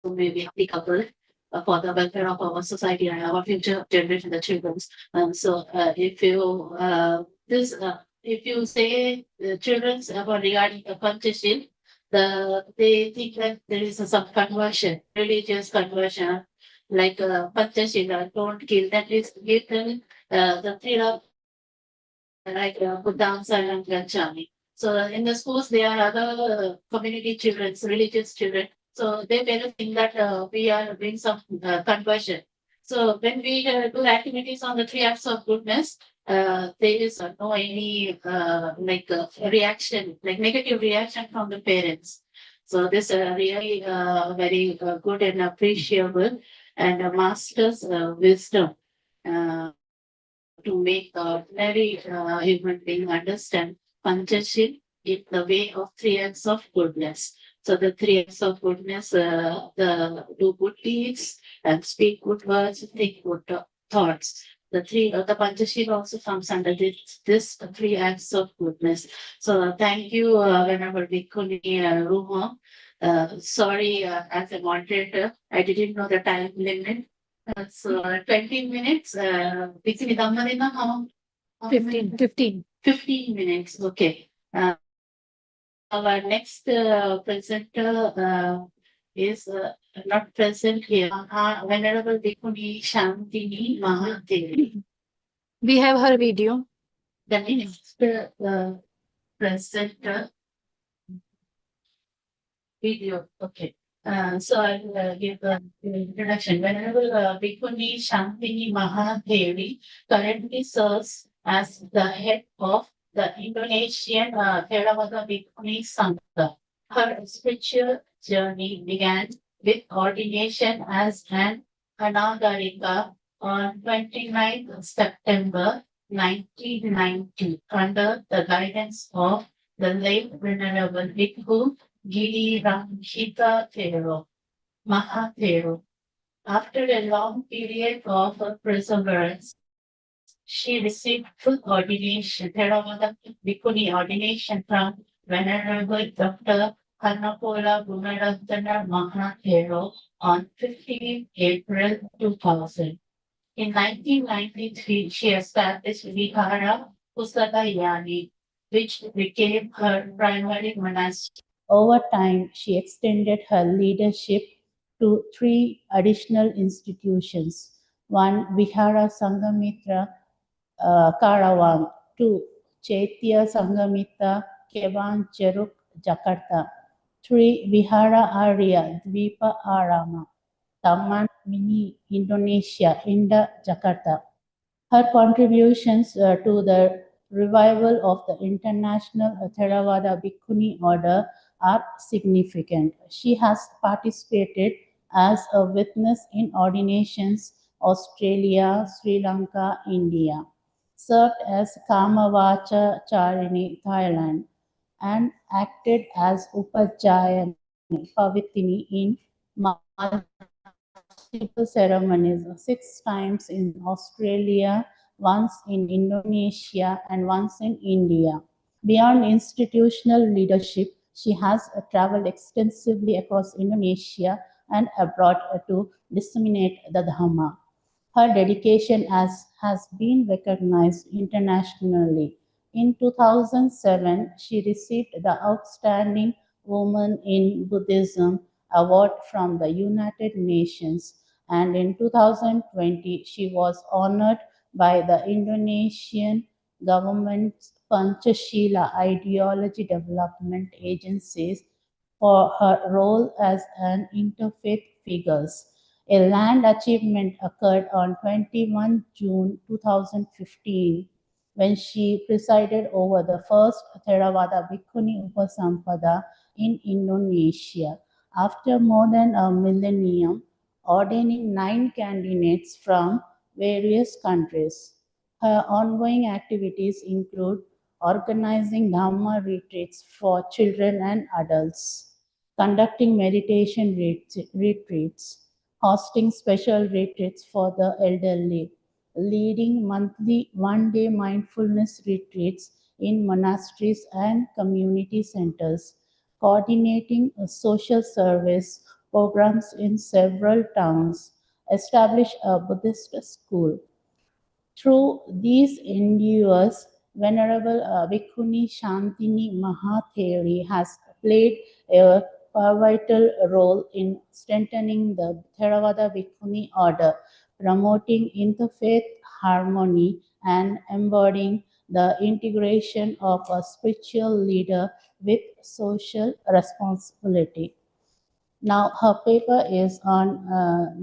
may be applicable for the welfare of our society and our future generation, the children. If you say the children about regarding the Panchashil, they think that there is some conversion, religious conversion, like Panchashila, don't kill. That is give them the thrill of like Buddha and Gachami. So in the schools, there are other community children, religious children. So they better think that we are doing some conversion. So when we do activities on the three acts of goodness, there is no any reaction, like negative reaction from the parents. So this really very good and appreciable and a master's wisdom. To make the ordinary human being understand Panchashil in the way of three acts of goodness. So the three acts of goodness, the do good deeds and speak good words, think good thoughts. The Panchashil also comes under this three acts of goodness. So thank you, Venerable Bhikkhuni Rumo. Sorry, as a moderator, I didn't know the time limit. So 20 minutes. Basically, 15 minutes. Okay. Our next presenter is not present here. Venerable Bhikkhuni Shantini Mahadevi. We have her video. The next presenter video. Okay. So I'll give an introduction. Venerable Bhikkhuni Shantini Mahadevi currently serves as the head of the Indonesian Theravada Bhikkhuni Sangha. Her spiritual journey began with ordination as an Anagarika on 29th September 1990 under the guidance of the late Venerable Bhikkhu Giri Ramhita Thero, Mahathero. After a long period of perseverance, she received full ordination, Theravada Bhikkhuni ordination from Venerable Dr. Kannapola Gunaratana Mahathero on 15 April 2000. In 1993, she established Vihara Pusatayani, which became her primary monastery. Over time, she extended her leadership to 3 additional institutions. 1. Vihara Sangamitra Karawang. 2. Chaitya Sangamita Kevan Cheruk, Jakarta. 3. Vihara Arya Dvipa Arama, Taman Mini, Indonesia, Inda, Jakarta. Her contributions to the revival of the International Theravada Bhikkhuni Order are significant. She has participated as a witness in ordinations Australia, Sri Lanka, India, served as Kamavacha Charini, Thailand, and acted as Upajjayani, Pavitini in multiple ceremonies, 6 times in Australia, once in Indonesia, and once in India. Beyond institutional leadership, she has traveled extensively across Indonesia and abroad to disseminate the Dhamma. Her dedication has been recognized internationally. In 2007, she received the Outstanding Woman in Buddhism Award from the United Nations, and in 2020, she was honored by the Indonesian government's Panchashila Ideology Development Agencies for her role as an interfaith figure. A land achievement occurred on 21 June 2015 when she presided over the first Theravada Bhikkhuni Upasampada in Indonesia. After more than a millennium, ordaining 9 candidates from various countries. Her ongoing activities include organizing Dhamma retreats for children and adults, conducting meditation retreats, hosting special retreats for the elderly, leading monthly 1-day mindfulness retreats in monasteries and community centers, coordinating social service programs in several towns, established a Buddhist school. Through these endeavors, Venerable Bhikkhuni Shantini Mahatheri has played a pivotal role in strengthening the Theravada Bhikkhuni order, promoting interfaith harmony, and embodying the integration of a spiritual leader with social responsibility. Now, her paper is on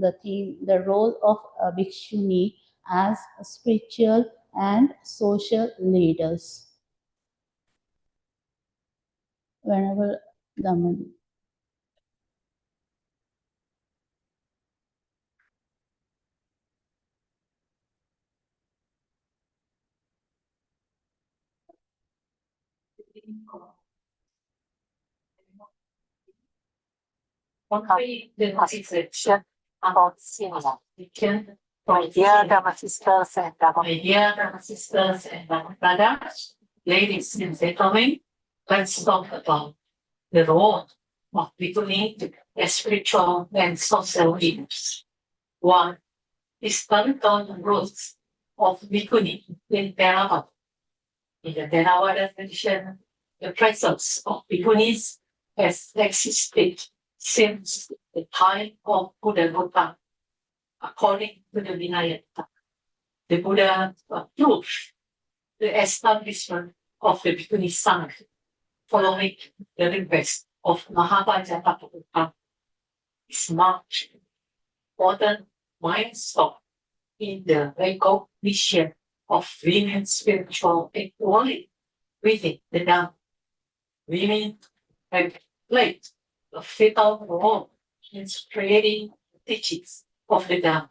the theme, the role of a bhikshuni as spiritual and social leaders. Venerable Damani. Section about similar. My dear Dharma sisters and brothers, ladies and gentlemen, let's talk about the role of bhikkhuni as spiritual and social leaders. One, historical roots of bhikkhuni in Theravada. In the Theravada tradition, the presence of bhikkhunis has existed since the time of Buddha Gautama. According to the Vinaya, the Buddha approved the establishment of the Bhikkhuni Sangha following the request of Mahapajapataputta. This marked modern milestone in the recognition of women's spiritual equality within the Dhamma. Women have played a vital role in spreading the teachings of the Dhamma.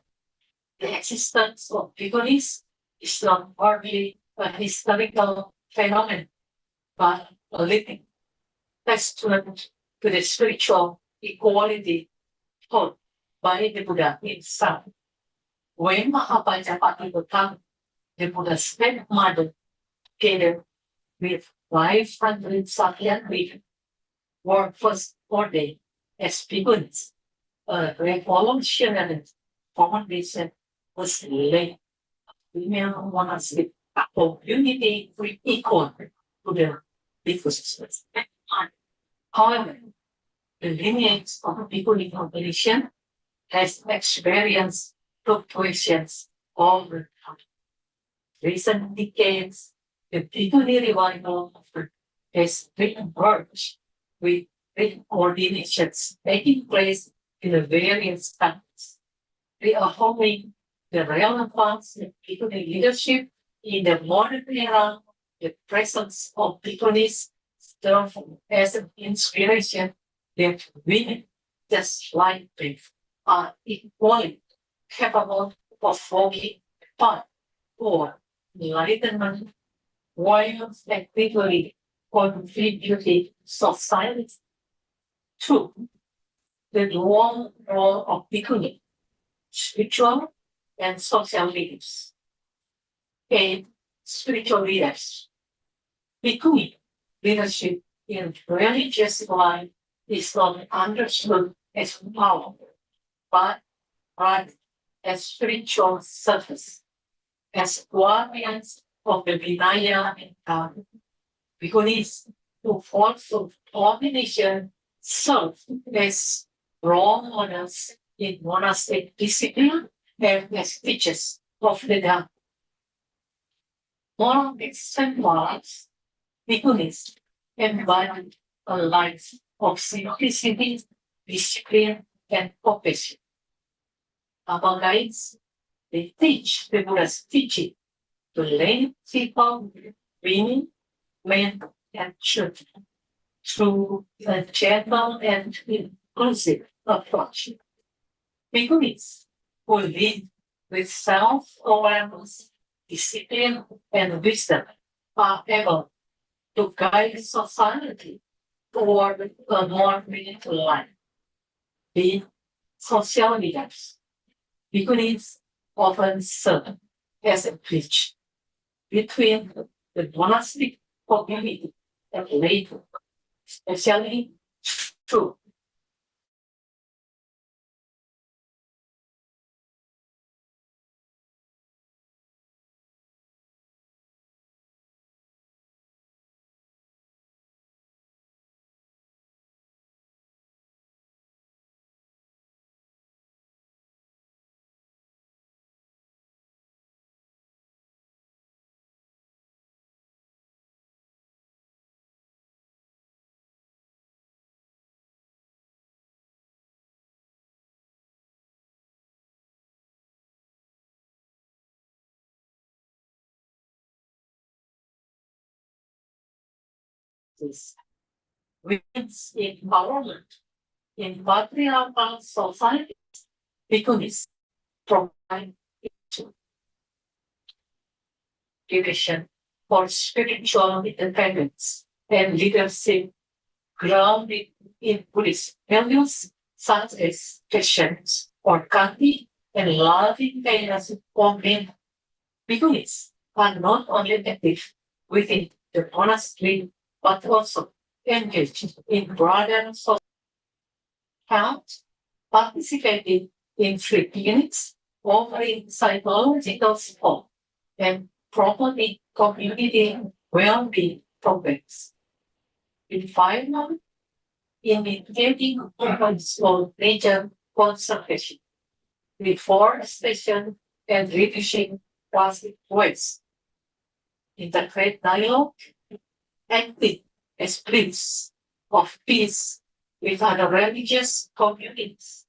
The existence of bhikkhunis is not merely a historical phenomenon, but a living testament to the spiritual equality taught by the Buddha himself. When Mahapajapatiputta, the Buddha's stepmother, together with 500 Sakya women, were first ordained as bhikkhunis, a revolutionary foundation was laid. Female monastic community equal to the bhikkhus. However, the lineage of bhikkhuni congregation has experienced fluctuations over time. Recent decades, the bhikkhuni revival has re-emerged with coordinations taking place in the various countries, reaffirming the relevance of bhikkhuni leadership in the modern era. The presence of bhikkhunis serves as an inspiration that women, just like them, are equally capable of walking a path for enlightenment, while actively contributing society. Two, the dual role of bhikkhuni, spiritual and social leaders. And spiritual leaders. Bhikkhuni leadership in religious life is not understood as power, but rather as spiritual service, as guardians of the Vinaya and Dhamma. Bhikkhunis who follow ordination serve as role models in monastic discipline and as teachers of the Dhamma. More exemplars, bhikkhunis embody a life of simplicity, discipline, and compassion. Among guides, they teach the Buddha's teaching to lay people, women, men, and children through a gentle and inclusive approach. Bhikkhunis who lead with self-awareness, discipline, and wisdom are able to guide society toward a more meaningful life. Being social leaders, bhikkhunis often serve as a bridge between the monastic community and labor, especially through this. Women's empowerment in patriarchal societies, because provide education for spiritual independence and leadership grounded in Buddhist values such as patience, orkanti, and loving kindness for men. Bhikkhus are not only active within the monastery but also engaged in broader social health, participating in free clinics, offering psychological support, and promoting community well-being programs. Environment, in mitigating for nature conservation, reforestation, and reducing plastic waste. Interfaith dialogue, acting as bridges of peace with other religious communities,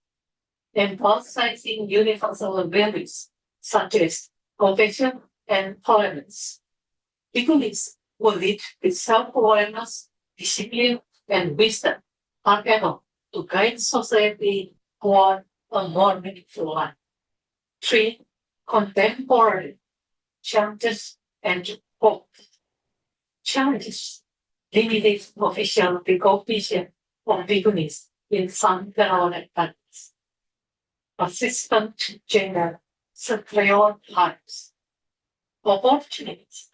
emphasizing universal values such as compassion and tolerance. Bhikkhus who lead with self-awareness, discipline, and wisdom are able to guide society toward a more meaningful life. 3. Contemporary challenges and hope. Challenges: limited official recognition of Bhikkhus in some Theravada countries, persistent gender stereotypes, opportunities,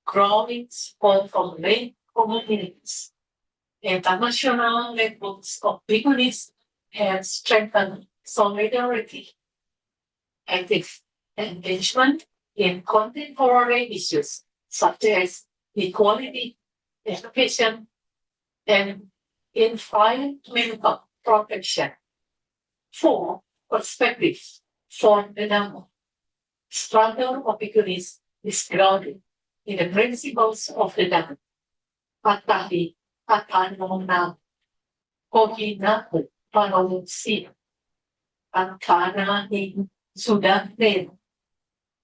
growing support from lay communities, international networks of Bhikkhus have strengthened solidarity, active engagement in contemporary issues such as equality, education, and environmental protection. 4. Perspectives from the Dhamma. Struggle of Bhikkhus is grounded in the principles of the Dhamma. Patahi, Patanona, Kohinaku, Panosi, Antana, Sudan,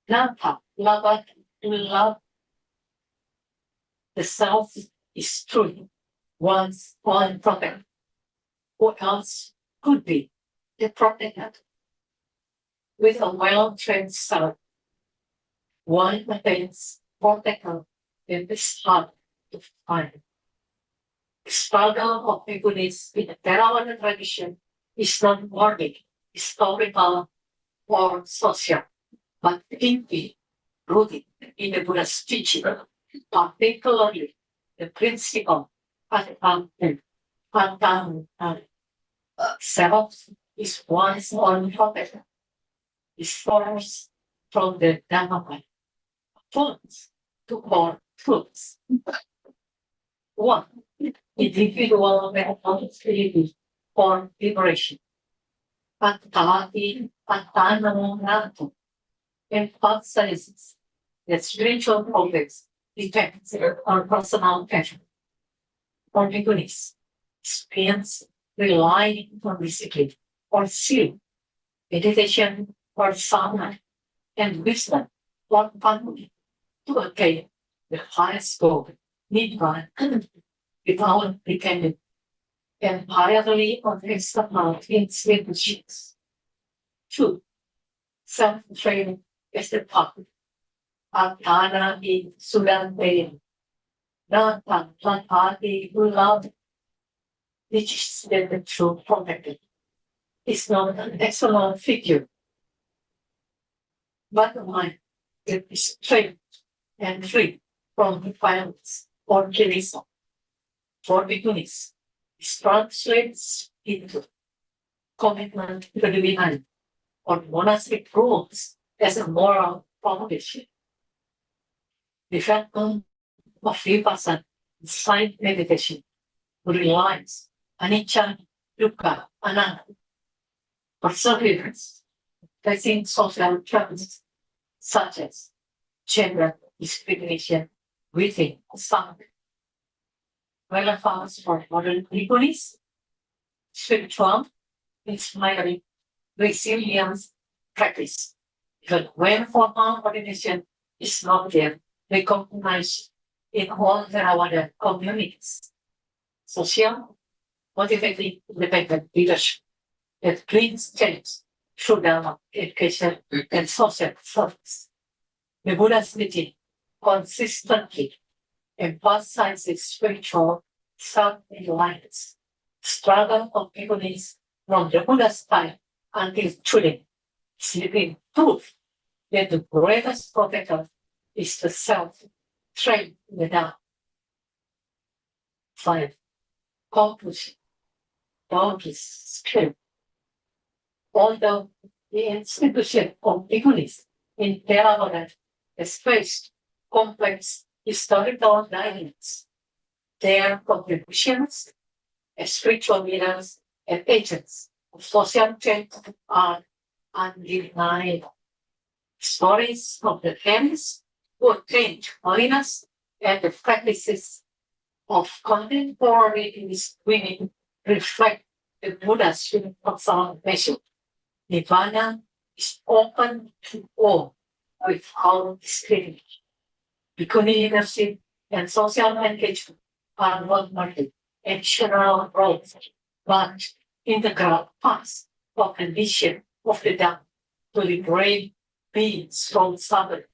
Nata, Labat, Love. The self is truly one's own protector. Who else could be the protector? With a well-trained self, one attains protector in this hard to find. The struggle of Bhikkhus in the Theravada tradition is not morbid, historical, or social, but deeply rooted in the Buddha's teaching, particularly the principle of self is one's own protector, is forced from the Dhamma truths to core truths. 1. Individual responsibility for liberation. Patati Patanamanato emphasizes that spiritual progress depends on personal passion. For Bhikkhus, experience relying on discipline or skill, meditation or sadhana, and wisdom for family to attain the highest goal, Nibbana, without depending entirely on external institutions. 2. Self-training is the path. Atana in Sudante, Nata Platati Love, which is the true protector, is not an external figure, but a mind that is trained and free from violence, organism for bhikkhunis. This translates into commitment to the divine on monastic rules as a moral foundation. The factor of vipassana, silent meditation, reliance, anicca, dukkha, anatta, perseverance, facing social challenges such as gender discrimination within some relevance for modern bhikkhunis, spiritual, inspiring, resilience practice. Even when formal ordination is not yet recognized in all Theravada communities. Social, motivating independent leadership that brings change through Dharma, education, and social service. The Buddha's teaching consistently emphasizes spiritual self-reliance, struggle of bhikkhunis from the Buddha's time until today, sleeping proof that the greatest protector is the self trained without. 5. Conclusion. Boundless spirit. Although the institution of bhikkhunis in Theravada has faced complex historical dynamics, their contributions as spiritual leaders and agents of social change are undeniable. Stories of the parents who attained holiness and the practices of contemporary women reflect the Buddha's universal message. Nirvana is open to all without discrimination. Bhikkhuni leadership and social engagement are not merely additional roles, but integral parts of the mission of the Dhamma to liberate beings from suffering.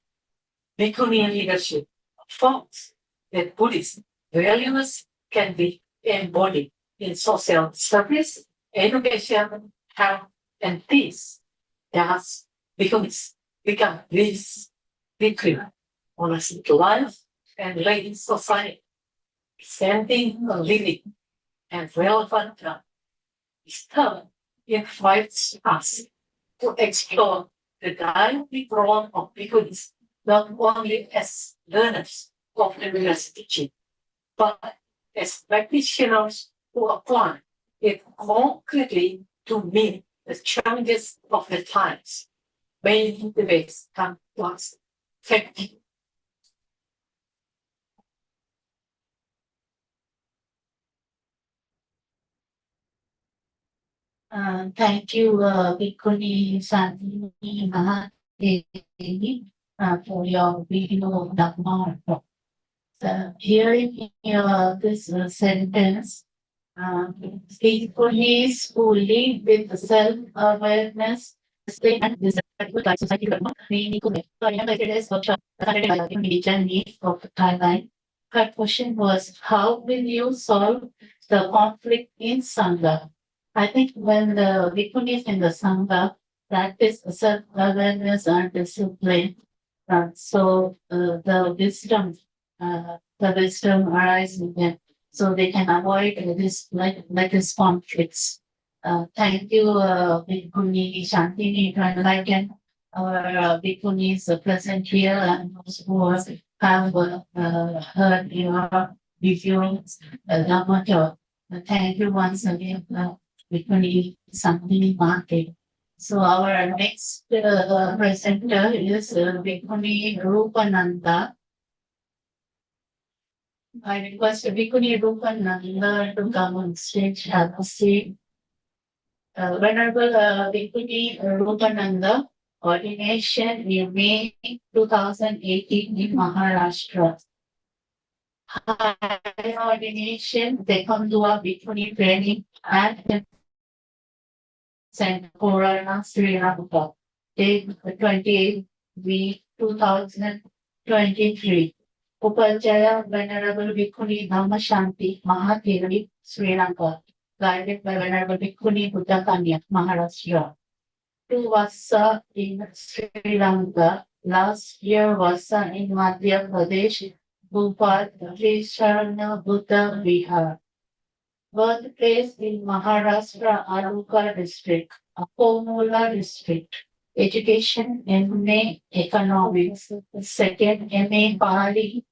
Bhikkhuni leadership affirms that Buddhist values can be embodied in social service, education, health, and peace. Thus, bhikkhunis become these bhikkhu monastic life and lay society, presenting a living and relevant Dhamma. This term invites us to explore the dynamic role of bhikkhunis not only as learners of the Buddha's teaching, but as practitioners who apply it concretely to meet the challenges of the times. May the best come to us. Thank you. Thank you, Bhikkhuni Santini Mahadevi, for your video of Dhamma. Hearing this sentence, bhikkhunis who live with self-awareness, and this society meaning today's workshop religion needs of Thailand. Her question was, how will you solve the conflict in Sangha? I think when the bhikkhunis in the Sangha practice self-awareness and discipline, the wisdom arises in them, so they can avoid this these conflicts. Thank you, Bhikkhuni Shantini, to enlighten our bhikkhunis present here and those who have heard your reviews, Dhamma talk. Thank you once again, Bhikkhuni Shantini Mahadevi. So our next presenter is Bhikkhuni Rupananda. I request Bhikkhuni Rupananda to come on stage, have a seat. Venerable Bhikkhuni Rupananda, ordination in May 2018 in Maharashtra. High ordination, Dekandua Bhikkhuni training at Center Purana, Sri Lanka. Date 28 week 2023. Upajjhaya Venerable Bhikkhuni Dhammashanti Mahadevi, Sri Lanka. Guided by Venerable Bhikkhuni Buddha Kanya, Maharashtra. 2 Vassa in Sri Lanka. Last year Vassa in Madhya Pradesh. Bhopal, Sharana Buddha Vihar. Birthplace in Maharashtra, Alukar district, Akomola district. Education, MA Economics. Second, MA Pali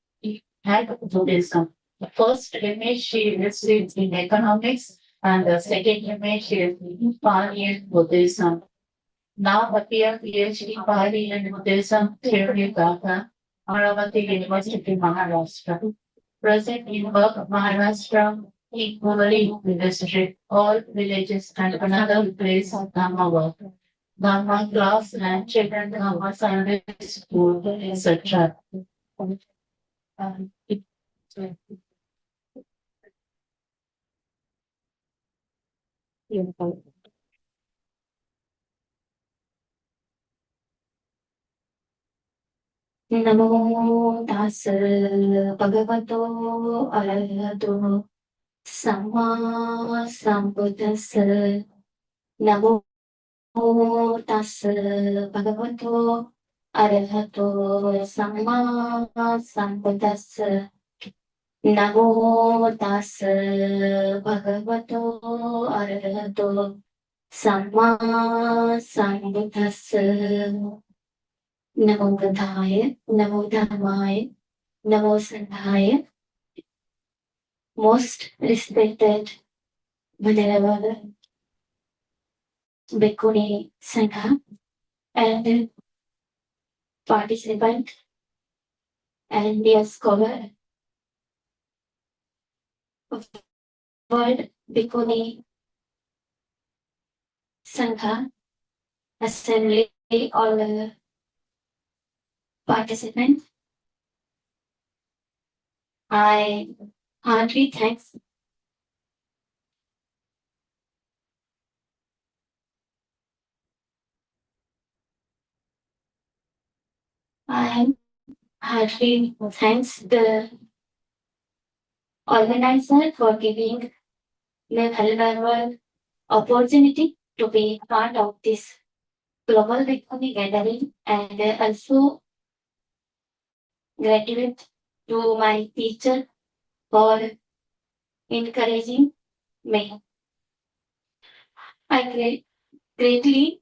and Buddhism. The first MA she received in Economics and the second MA she received in Pali and Buddhism. Now appear PhD Pali and Buddhism theory Gata, Amaravati University, Maharashtra. Present in work Maharashtra, equally district, all villages and another place of Dhamma work. Dhamma class and children Dhamma Sunday school, etc. नमो तास भगवतो अरहतो सम्मा सम्बुद्दस्स नमो तास भगवतो अरहतो सम्मा सम्बुद्दस्स नमो तास भगवतो अरहतो सम्मा सम्बुद्दस्स नमो बुद्धाय नमो धर्माय नमो संघाय. Most respected Venerable Bhikkhuni Sangha and participant and dear scholar of World Bhikkhuni Sangha Assembly, all participants, I heartily thanks I heartily thanks the organizer for giving me valuable opportunity to be part of this global Bhikkhuni gathering, and also gratitude to my teacher for encouraging me. I greatly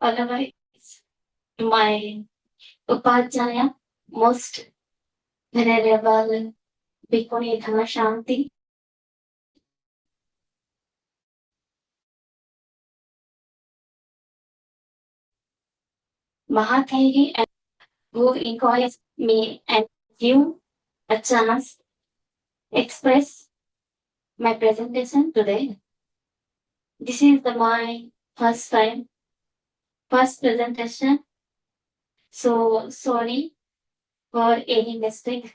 otherwise my Upajjhaya, most venerable Bhikkhuni Dhammashanti, Mahathiri, and who encouraged me and give a chance express my presentation today. This is my first presentation, so sorry for any mistake,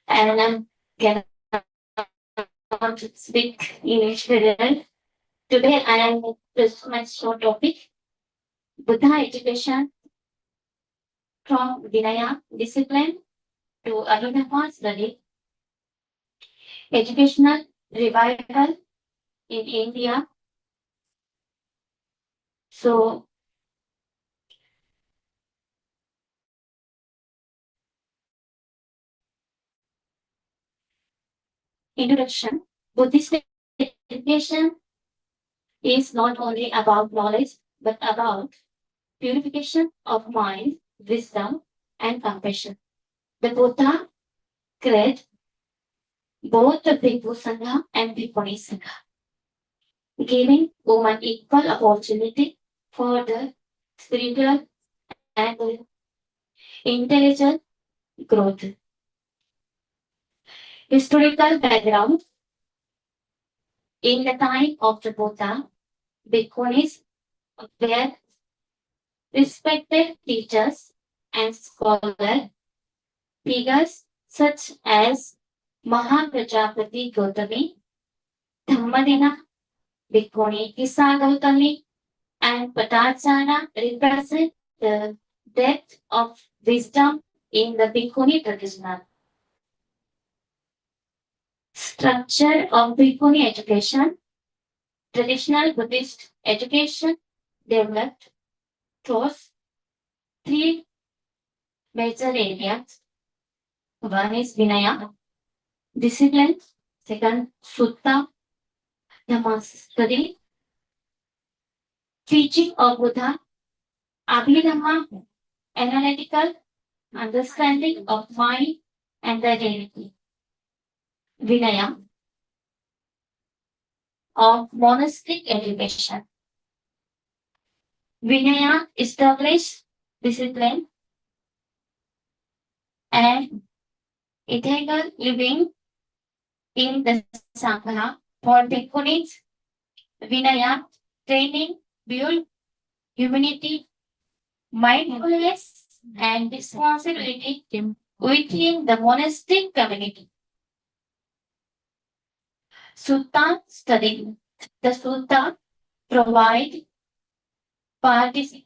and I cannot speak English very well. Today I am present my short topic, Buddha education from Vinaya discipline to Abhidhamma study, educational revival in India. So introduction, Buddhist education is not only about knowledge but about purification of mind, wisdom, and compassion. The Buddha created both the Bhikkhu Sangha and Bhikkhuni Sangha, giving women equal opportunity for the spiritual and intellectual growth. Historical background. In the time of the Buddha, Bhikkhunis were respected teachers and scholar figures such as Mahaprajapati Gautami, Dhammadina, Bhikkhuni Kisa Gautami, and Patachara represent the depth of wisdom in the Bhikkhuni tradition. Structure of Bhikkhuni education. Traditional Buddhist education developed towards three major areas. One is Vinaya, discipline. Second, Sutta, the master study, teaching of Buddha, Abhidhamma, analytical understanding of mind and the reality. Vinaya of monastic education. Vinaya established discipline and ethical living in the Sangha. For Bhikkhunis, Vinaya training build humanity, mindfulness, and responsibility within the monastic community. Sutta study. The Sutta provide practical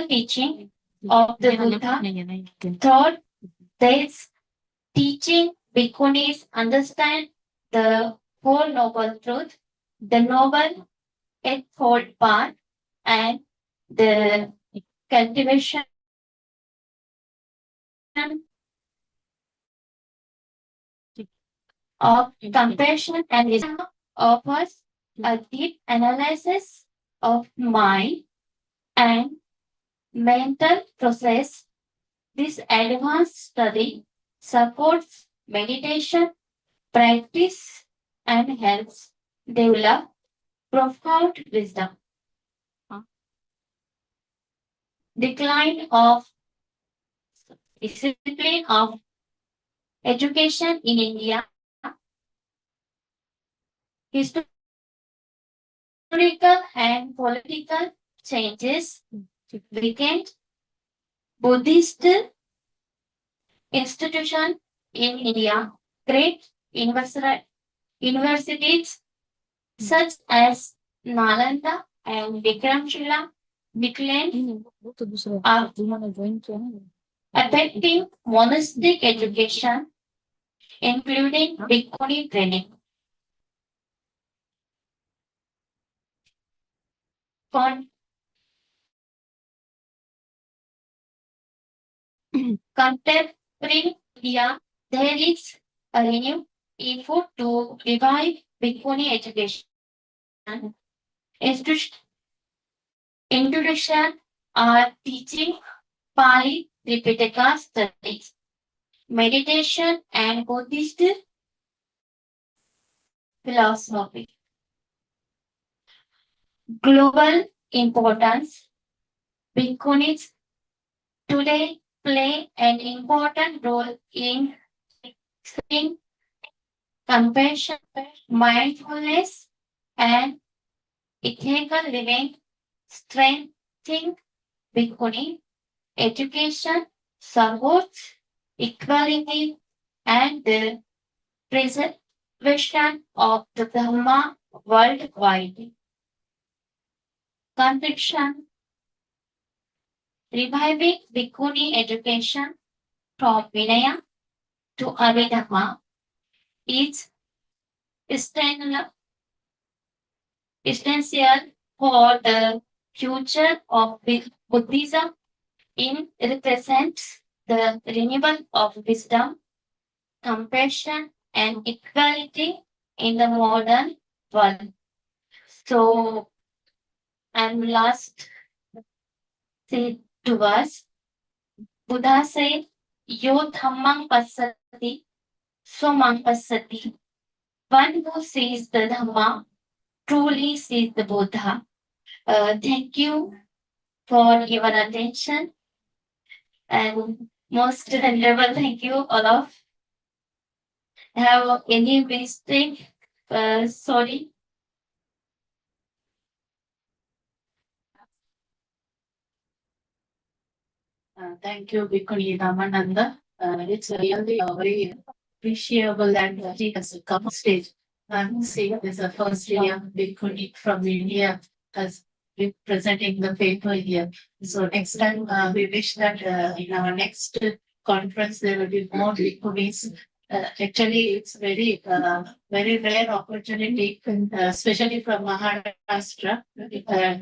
teaching of the Buddha. Third, this teaching Bhikkhunis understand the Four Noble Truth, the Noble Eightfold Path, and the cultivation of compassion and wisdom offers a deep analysis of mind and mental process. This advanced study supports meditation practice and helps develop profound wisdom. Decline of discipline of education in India. Historical and political changes weakened Buddhist institution in India. Great universities such as Nalanda and Vikramshila declined, affecting monastic education, including Bhikkhuni training. Contemporary India, there is a renewed effort to revive Bhikkhuni education. Introduction are teaching Pali Tripitaka studies, meditation and Buddhist philosophy. Global importance. Bhikkhunis today play an important role in compassion, mindfulness, and ethical living, strengthening Bhikkhuni education, supports equality and the preservation of the Dhamma worldwide. Conclusion. Reviving Bhikkhuni education from Vinaya to Abhidhamma is essential for the future of Buddhism. It represents the renewal of wisdom, compassion, and equality in the modern world. So, and last say to us, Buddha said, Yo dhammang passati, so mang passati. One who sees the Dhamma truly sees the Buddha. Thank you for your attention and most venerable thank you all of. Have any mistake? Sorry. Thank you, Bhikkhuni Ramananda. It's really very appreciable that he has come on stage and see this is the first year Bhikkhuni from India has been presenting the paper here. So next time we wish that in our next conference there will be more Bhikkhunis Actually, it's very rare opportunity, especially from Maharashtra,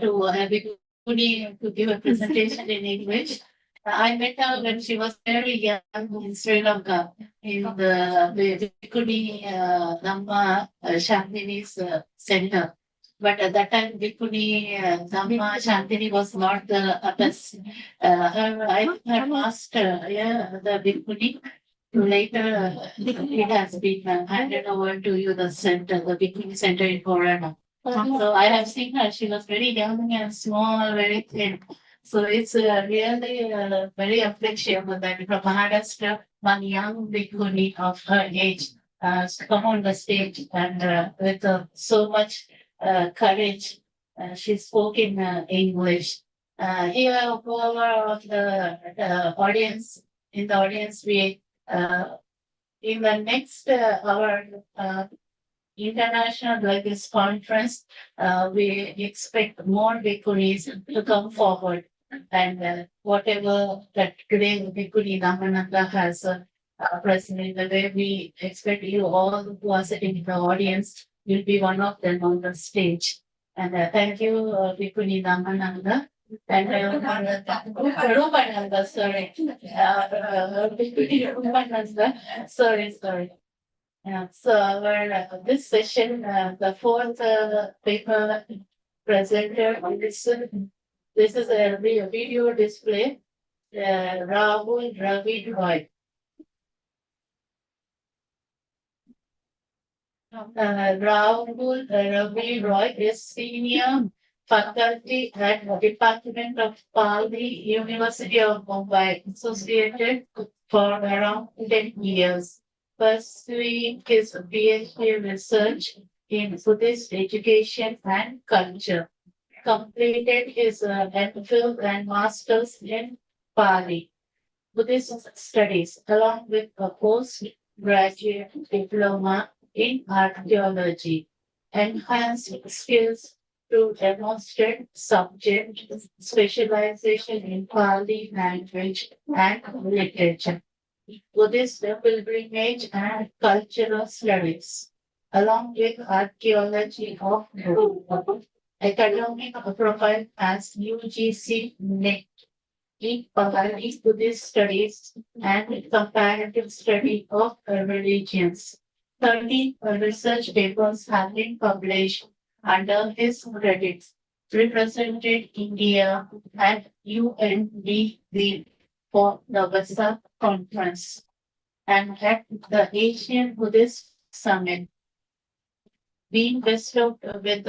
to have to give a presentation in English. I met her when she was very young in Sri Lanka in the Bhikkhuni Dhamma Shantini's center. But at that time, Bhikkhuni Dhamma Shantini was not the abbess. I had asked the Bhikkhuni. Later, it has been handed over to you, the center, the Bikini Center in Corona. So I have seen her. She was very young and small, very thin. So it's really very appreciable that from Maharashtra, one young bhikkhuni of her age come on the stage and with so much courage, she spoke in English. Here, over of the audience, in the audience, we in the next our international like this conference, we expect more bhikkhunis to come forward. And whatever that today Bhikkhuni Dhammananda has presented, the way we expect you all who are sitting in the audience will be one of them on the stage. And thank you, Bhikkhuni Dhammananda. And Rupananda, sorry. Bhikkhuni Rupananda, sorry. So our this session, the fourth paper presenter on this is a video display. Rahul Ravi Roy. Rahul Ravi Roy is senior faculty at the Department of Pali, University of Mumbai, associated for around 10 years. Pursuing his PhD research in Buddhist education and culture. Completed his MPhil and Masters in Pali Buddhist studies, along with a postgraduate diploma in archaeology. Enhanced skills to demonstrate subject specialization in Pali language and literature. Buddhist pilgrimage and cultural studies, along with archaeology of Buddha. Academic profile as UGC NET in Pali Buddhist studies and comparative study of religions. 13 research papers have been published under his credits, represented India and UNDP for the Vasa Conference and at the Asian Buddhist Summit, being bestowed with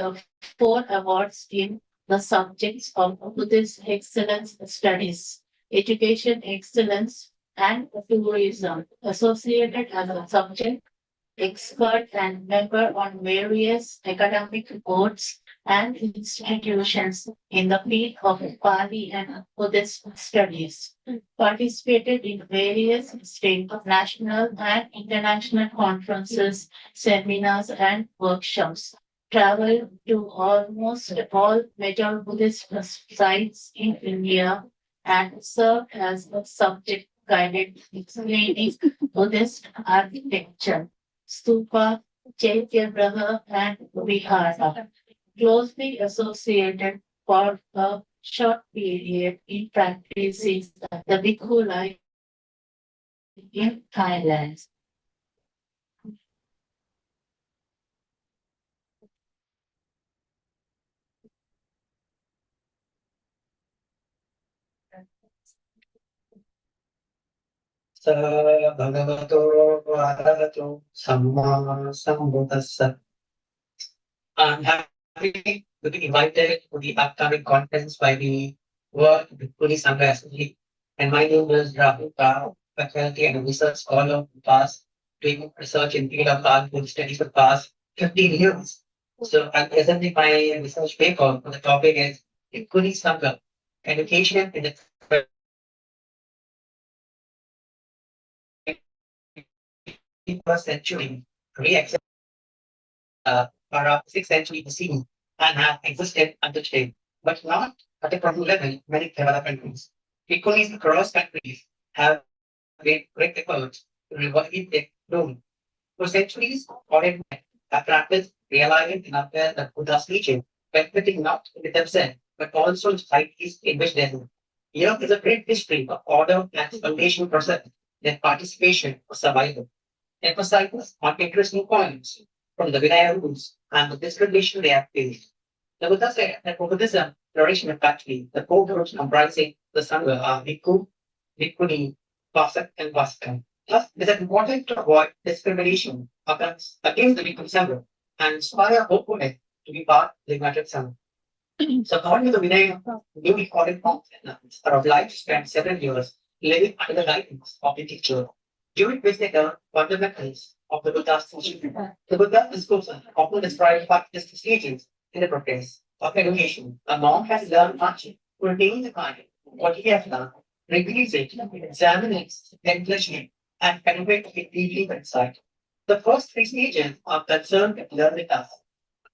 4 awards in the subjects of Buddhist excellence studies, education excellence, and tourism, associated as a subject expert and member on various academic boards and institutions in the field of Pali and Buddhist studies. Participated in various state, national, and international conferences, seminars, and workshops. Traveled to almost all major Buddhist sites in India and served as a subject guided explaining Buddhist architecture. Stupa, Chaityagraha, and Vihara, closely associated for a short period in practicing the Bhikkhu life in Thailand. Bhagavato Arahato Samma Sambuddhassa. I'm happy to be invited to the upcoming conference by the World Bhikkhuni Sangha Assembly. And my name is Rahul Rao, faculty and research scholar of the past, doing research in field of art Buddhist studies for the past 15 years. So I'm presenting my research paper. The topic is Bhikkhuni Sangha, education in the 21st century, re-accepted around 6th century BC and have existed until today, but not at a proper level in many developed countries. Bhikkhunis across countries have made great efforts to revive the known. For centuries, foreign men have practiced realizing and aware that Buddha's teaching, benefiting not only themselves, but also societies in which they live. Here is a great history of order and foundation process, their participation for survival. Emphasizes on interesting points from the Vinaya rules and the discrimination they have faced. The Buddha said that for Buddhism, flourishing effectively, the four groups comprising the Sangha are Bhikkhu, Bhikkhuni, Vasak, and Vasaka. Thus, it is important to avoid discrimination against the Bhikkhu Sangha and inspire hopefulness to be part of the United Sangha. So, according to the Vinaya, newly qualified monks are obliged to spend several years living under the guidance of the teacher, during which they learn fundamentals of the Buddha's teaching. The Buddha's discourses often describe five distinct stages in the progress of education. A monk has learned much to retain the mind, what he has learned, reviews it, examines it, endlessly, and penetrates it deeply inside. The first three stages are concerned with learning tasks.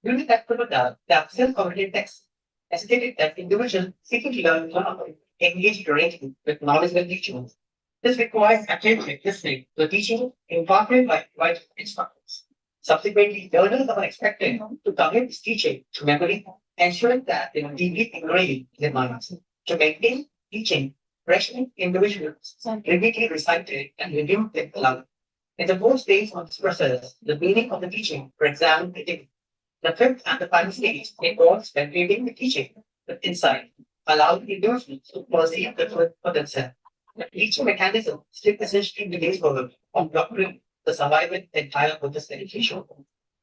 During the text of Buddha, the absence of written text necessitated that individuals seeking to learn one engage directly with knowledgeable teachers. This requires attentive listening to the teaching imparted by instructors. Subsequently, learners are expected to commit this teaching to memory, ensuring that they are deeply engraved in their minds. To maintain teaching, freshman individuals repeatedly recited and reviewed them aloud. In the fourth stage of this process, the meaning of the teaching, for example, the fifth and the final stage involves penetrating the teaching with insight, allowing individuals to perceive the truth for themselves. The teaching mechanism still essentially remains forward on doctrine, the survival of the entire Buddhist education.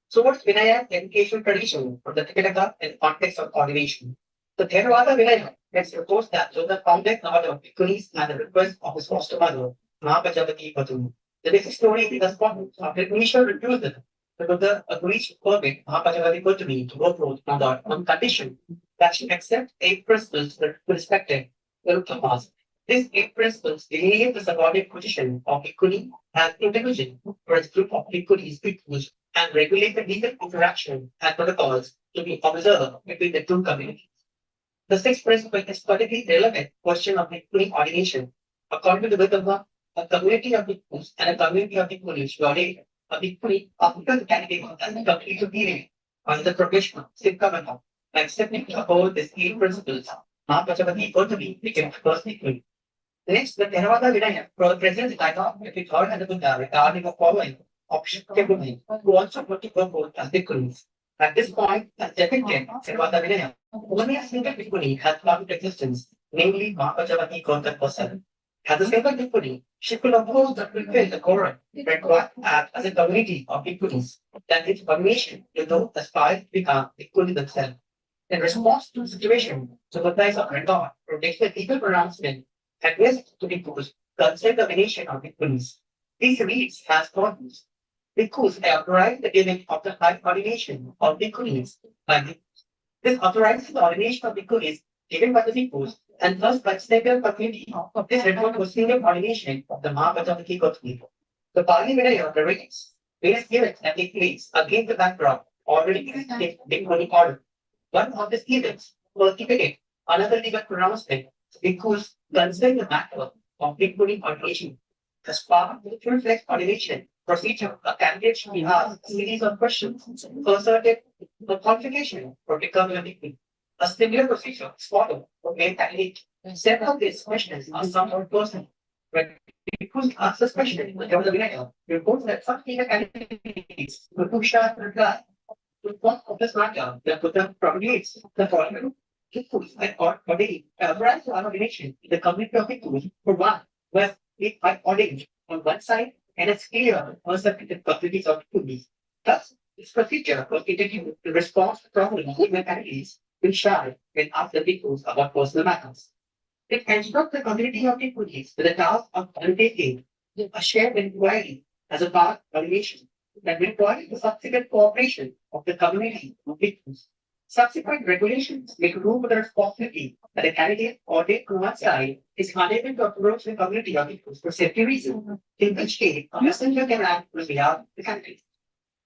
So what's Vinaya educational tradition from the Tipitaka in the context of ordination? The Theravada Vinaya has proposed that through the complex order of bhikkhunis and the request of his foster mother, Mahapajapati Patuni. The basic story is as follows. After initial refusal, the Buddha agrees to permit Mahapajapati Patuni to go forth on condition that she accept 8 principles that respected the Ruttama's. These 8 principles delineate the subordinate position of bhikkhuni as individual for its group of bhikkhunis, bhikkhus, and regulate the legal interaction and protocols to be observed between the two communities. The 6th principle is particularly relevant question of bhikkhuni ordination. According to the Buddha, a community of bhikkhus and a community of bhikkhunis should ordain a bhikkhuni after the candidate has completed the period on the progression of Siddhavana. By accepting to uphold these 8 principles, Mahapajapati Gautami became the first bhikkhuni. Next, the Theravada Vinaya presents the dialogue between God and the Buddha regarding the following option who also put to purpose as bhikkhunis. At this point, as depicted, Theravada Vinaya, only a single bhikkhuni has come into existence, namely Mahapajapati Gautama herself. As a single bhikkhuni, she could oppose the fulfill the Koran, required as a community of bhikkhunis, that its permission to those aspire to become bhikkhuni themselves. In response to the situation, the Buddha is of regard protects the legal pronouncement at risk to bhikkhus concerning the venation of bhikkhunis. These reads as follows. Bhikkhus are authorized the giving of the high ordination of bhikkhunis by bhikkhus. This authorizes the ordination of bhikkhunis given by the bhikkhus and thus by the single community. This referred to a single ordination of the Mahapajapati Gautami. The Pali Vinaya narrates various events that take place against the backdrop already existing bhikkhuni order. One of these events was depicted another legal pronouncement because considering the matter of bhikkhuni ordination. As part of the full-fledged ordination procedure, a candidate should be asked a series of questions concerning the qualification for becoming a bhikkhuni. A similar procedure is followed for male candidate. Several of these questions are somewhat personal. When bhikkhus ask this question, the Vinaya reports that some female candidates were too shy to reply. To one of this matter, the Buddha propagates the following. Bhikkhus and ordained branch of ordination in the community of bhikkhus for one was ordained on one side and as clear on separate communities of bhikkhus. Thus, this procedure was introduced in response to problems with mentalities which shy when asked the bhikkhus about personal matters. It instructs the community of bhikkhus with the task of undertaking a shared inquiry as a part of ordination that requires the subsequent cooperation of the community of bhikkhus. Subsequent regulations make room for the responsibility that a candidate ordained to one side is unable to approach the community of bhikkhus for safety reasons, in which case a messenger can act on behalf of the candidate.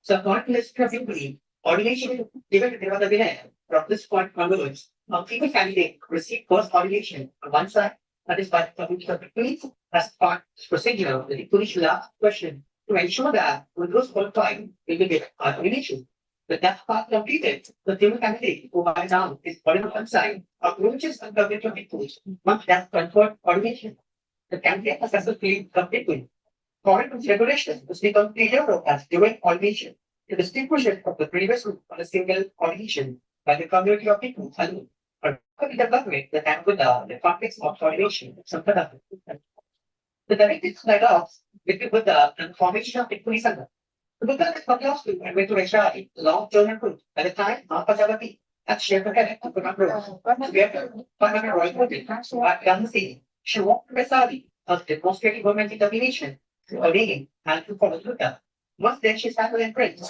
So according to this bhikkhuni, ordination given to Theravada Vinaya from this point onwards, a female candidate received first ordination on one side, that is by the community of bhikkhus, as part of this procedure, the bhikkhuni should ask the question to ensure that with those qualifying will be get coordination. The that part completed, the team candidate who by now is body on side approaches and coverage of inputs must have control coordination. The candidate has successfully completed current regulation was become clearer as during coordination. The distinguishing of the previous group on a single coordination by the community of people alone. Or the government that have with the context of coordination, some kind of the direct slide off with the formation of equity center. The Buddha is not lost to and went to Asia long term improved. By the time Mahapajavati had shared the head of the control. We have to find a royal motive. But young see, she walked to Vesali of demonstrating government intervention to obeying and to follow Buddha. Once then she sat and prayed,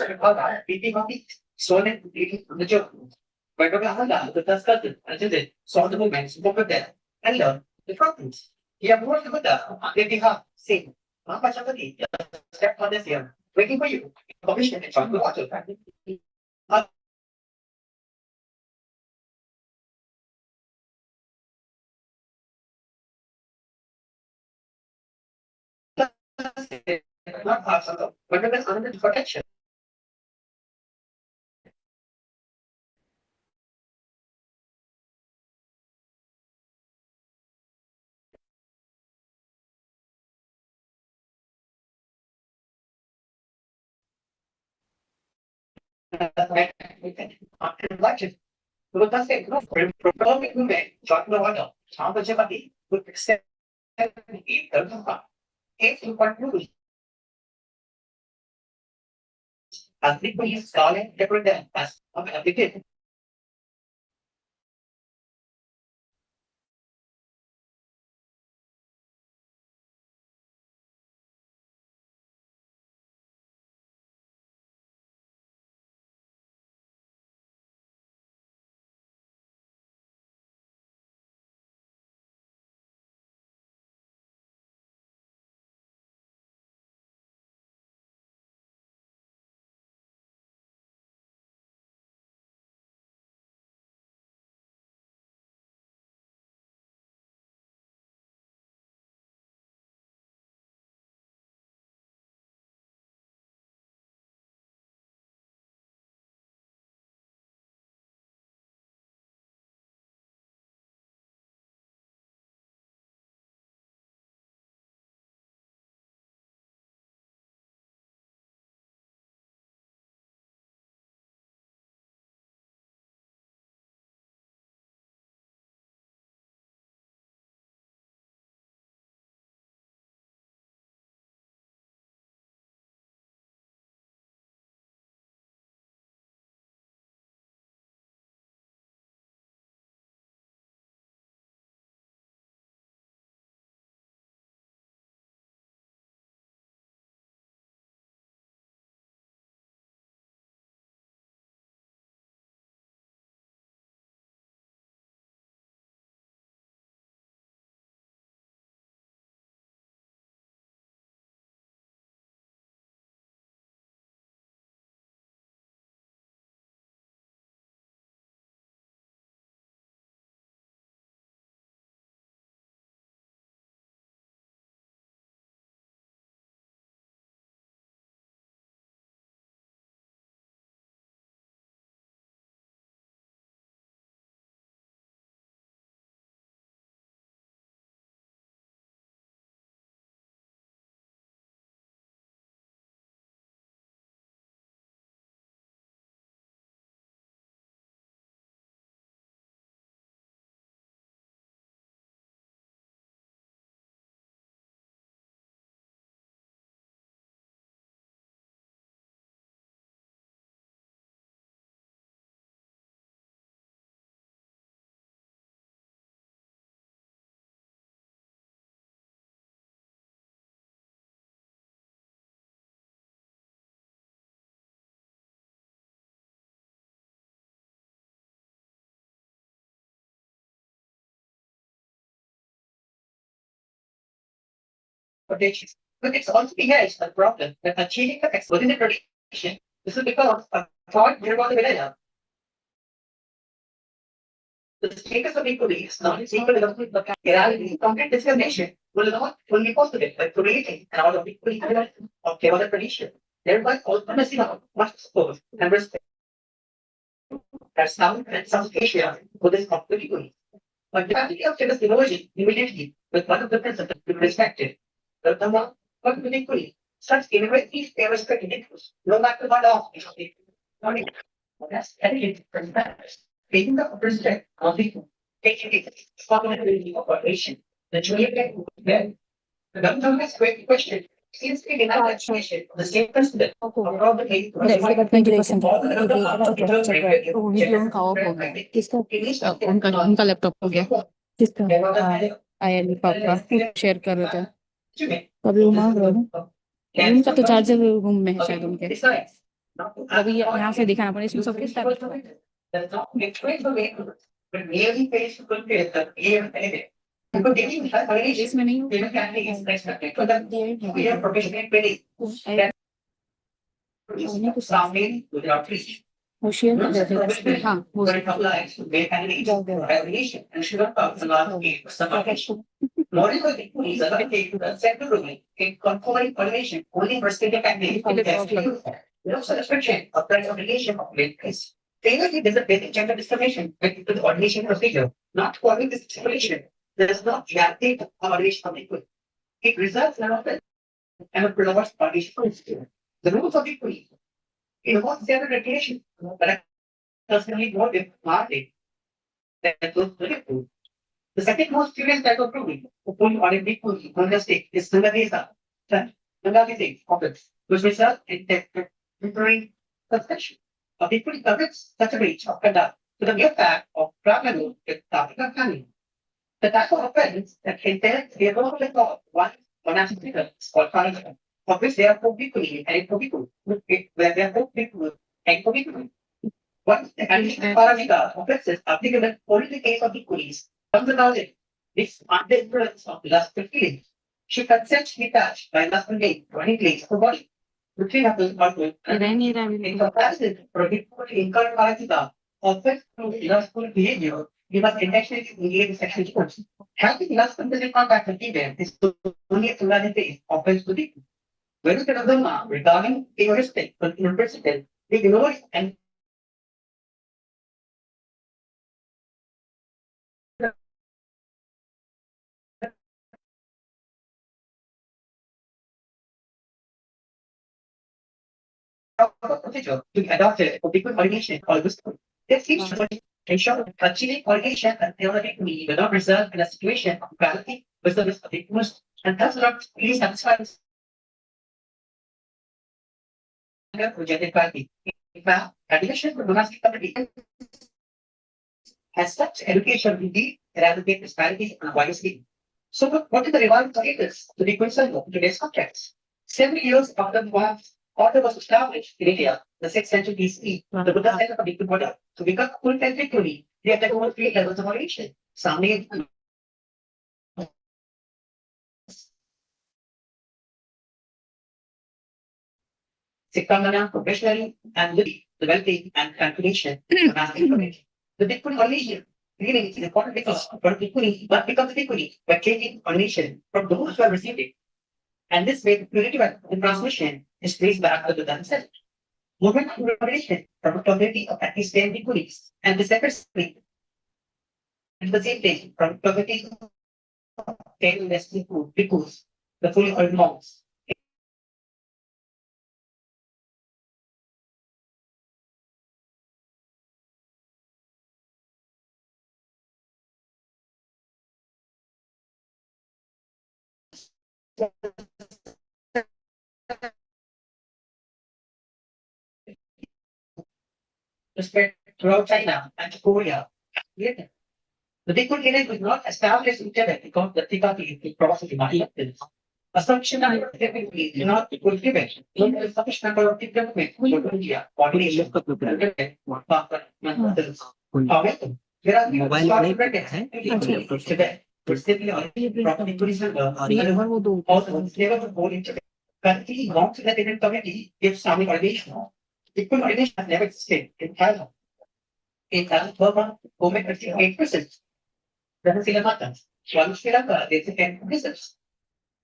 beating her feet, stolen completely from the joke. When Rabbi Buddha's cousin, attended, saw the movement, spoke with them, and learned the problems. He approached the Buddha on their behalf, saying, Mahapajavati, step on this here, waiting for you. Commission and join the water. Not parts of them, but the under protection. Election. Buddha said, no, for performing women, join the water. Mahapajavati would accept 8 to conclude. As frequently scholar different than as applicant. Protection. But it's also behaves a problem that achieving the text within the protection. This is because a thought nearby the vanilla. the status of equity is not equal to the reality. Complete discrimination will not only positive, but creating an order of equity of chaotic tradition, thereby ultimately must support and respect. As sound and some Asia for this conflict equity. But the faculty of status emerging immediately with one of the principles to be respected. Furthermore, conflict equity such inequalities they respect equals, no matter what of that's edited from that. Being the president of the operation, the junior then the government has great question. Since we deny that situation, the same president of all the eight उनका laptop हो गया किसका oil पापा share कर रहे थे कभी वो मांग रहे हैं उनका तो चार्जर रूम में है शायद उनके अभी यहाँ से दिखाना पड़ेगा इसमें सब किस इसमें नहीं वो शेयर कर रहे थे हाँ वो Moreover, the police are taken to central ruling in conforming coordination only for state activity. Also restriction of the obligation of place. Failure is a basic gender discrimination with the ordination procedure, not following this stipulation. There is no guarantee of ordination of equity. It results in an offense and a prolonged ordination procedure. The rules of equity involve several regulations, but are personally more demanding than those of equity. The second most serious type of ruling, upon or in equity on the state, is Sangavisa offense, which results in temporary suspension of equity commits such a breach of conduct to the mere fact of traveling with topic of family. The type of offense that entails the irrevocable law of one monastic figure is called punishment, of which there are four equally and equal, where there are four equal and equal. Once the additional parameter offenses applicable only in the case of equities comes about it, this under influence of lustful feelings. She consents to be touched by lustful gaze or any place of her body. The three happens in comparison, for a people to incur parameter offense through lustful behavior, we must intentionally engage in sexual intercourse. Having lustful physical contact with female is only a similarity offense to people. When the Dhamma regarding heuristic principle, we ignore and procedure to be adopted for equal coordination or wisdom. This seems to ensure that achieving coordination and theoretically will not result in a situation of equality with the risk of equals and thus not really satisfies projected equality. In fact, education for monastic community has such education indeed eradicate disparities on a wider scale. So what is the revised status to the equation of today's context? 70 years after the order was established in India, the 6th century BCE, the Buddha set up a equal order to become full equity. They have taken over 3 levels of moderation. Some Sikhamana, professionally, and the wealthy and calculation. The big coordination really is important because for equity, but becomes equity by taking coordination from those who have received it. And this way, the purity in transmission is traced back to the themselves. Movement of revelation from a probability of at least 10 equities, and the second split. And the same thing from probability of 10 less equals the fully ordered norms. Spread throughout China and Korea. The Bikkur village was not established in Tibet because the Tikati is probably not elected. A sufficient number of typically do not equal Tibet. There is sufficient number of development for India, population, however, there are mobile records Tibet. Also, flavor of whole in Tibet. Currently, belongs to the Tibetan community gives Sami organization. Equal organization has never existed in Thailand. In Burma, women receive 8%. Sri Lanka, Sri Lanka, they receive 10%.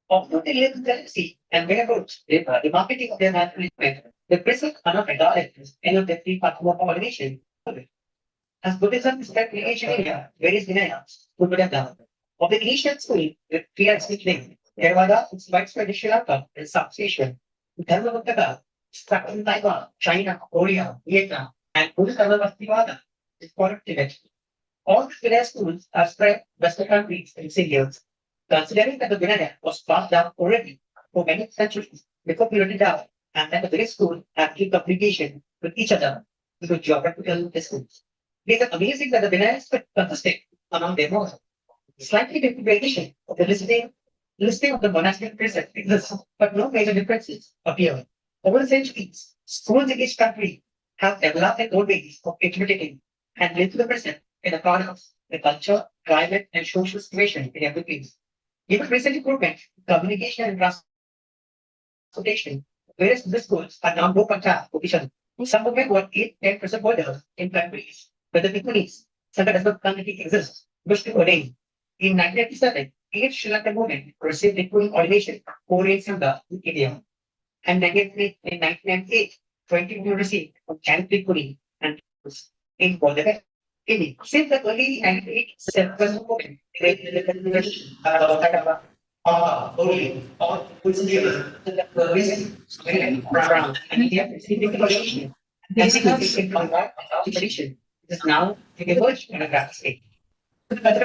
Although they live in currency and their roots, the marketing of their national equipment, the present are not acknowledged any of the three parts of population. As Buddhism is spread in Asian India, various Vinayanas, Buddha, of the Asian school, with clear speaking, Theravada is widespread in Sri Lanka and South Asia. Dharmabhuddha is struck in Taiwan, China, Korea, Vietnam, and Buddhist Dharmabhuddha is foreign Tibet. All the Vinaya schools are spread Western countries in recent years. Considering that the Vinaya was passed down already for many centuries before purity down, and that the various schools have deep communication with each other through geographical distance. It is amazing that the Vinaya could consistent among them all. Slightly different variation of the listing of the monastic precepts exists, but no major differences appear. Over the centuries, schools in each country have developed their own ways of interpreting and live to the present in accordance with the culture, climate, and social situation in every place. Given recent improvement, communication and transportation, various business schools are now more contact with each other. Some of them were 8-10% borders in countries where the Bhikkhunis, Sangha does not currently exist, wish to ordain. In 1987, 8 Sri Lankan women received Bhikkhu ordination for Korean Sangha in India. And in 1998, 20 women received from Chinese Bhikkhuni and in Bangladesh. Since the early 1987 women, only all the reason brown and India receiving the this tradition is now emerged in a graphic state. People have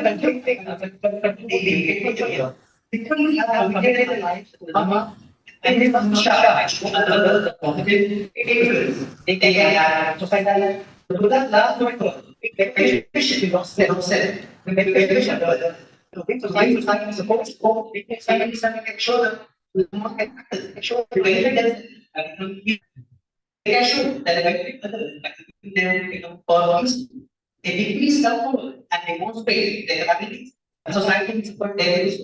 committed their lives to Dhamma and they must charge under the positive influence they have society. The Buddha's last point was education is not self. When education the way society is supposed to go, society can show them the more can show the benefits they can show that the benefits or they decrease self-worth and they won't pay their abilities. And society will support their use.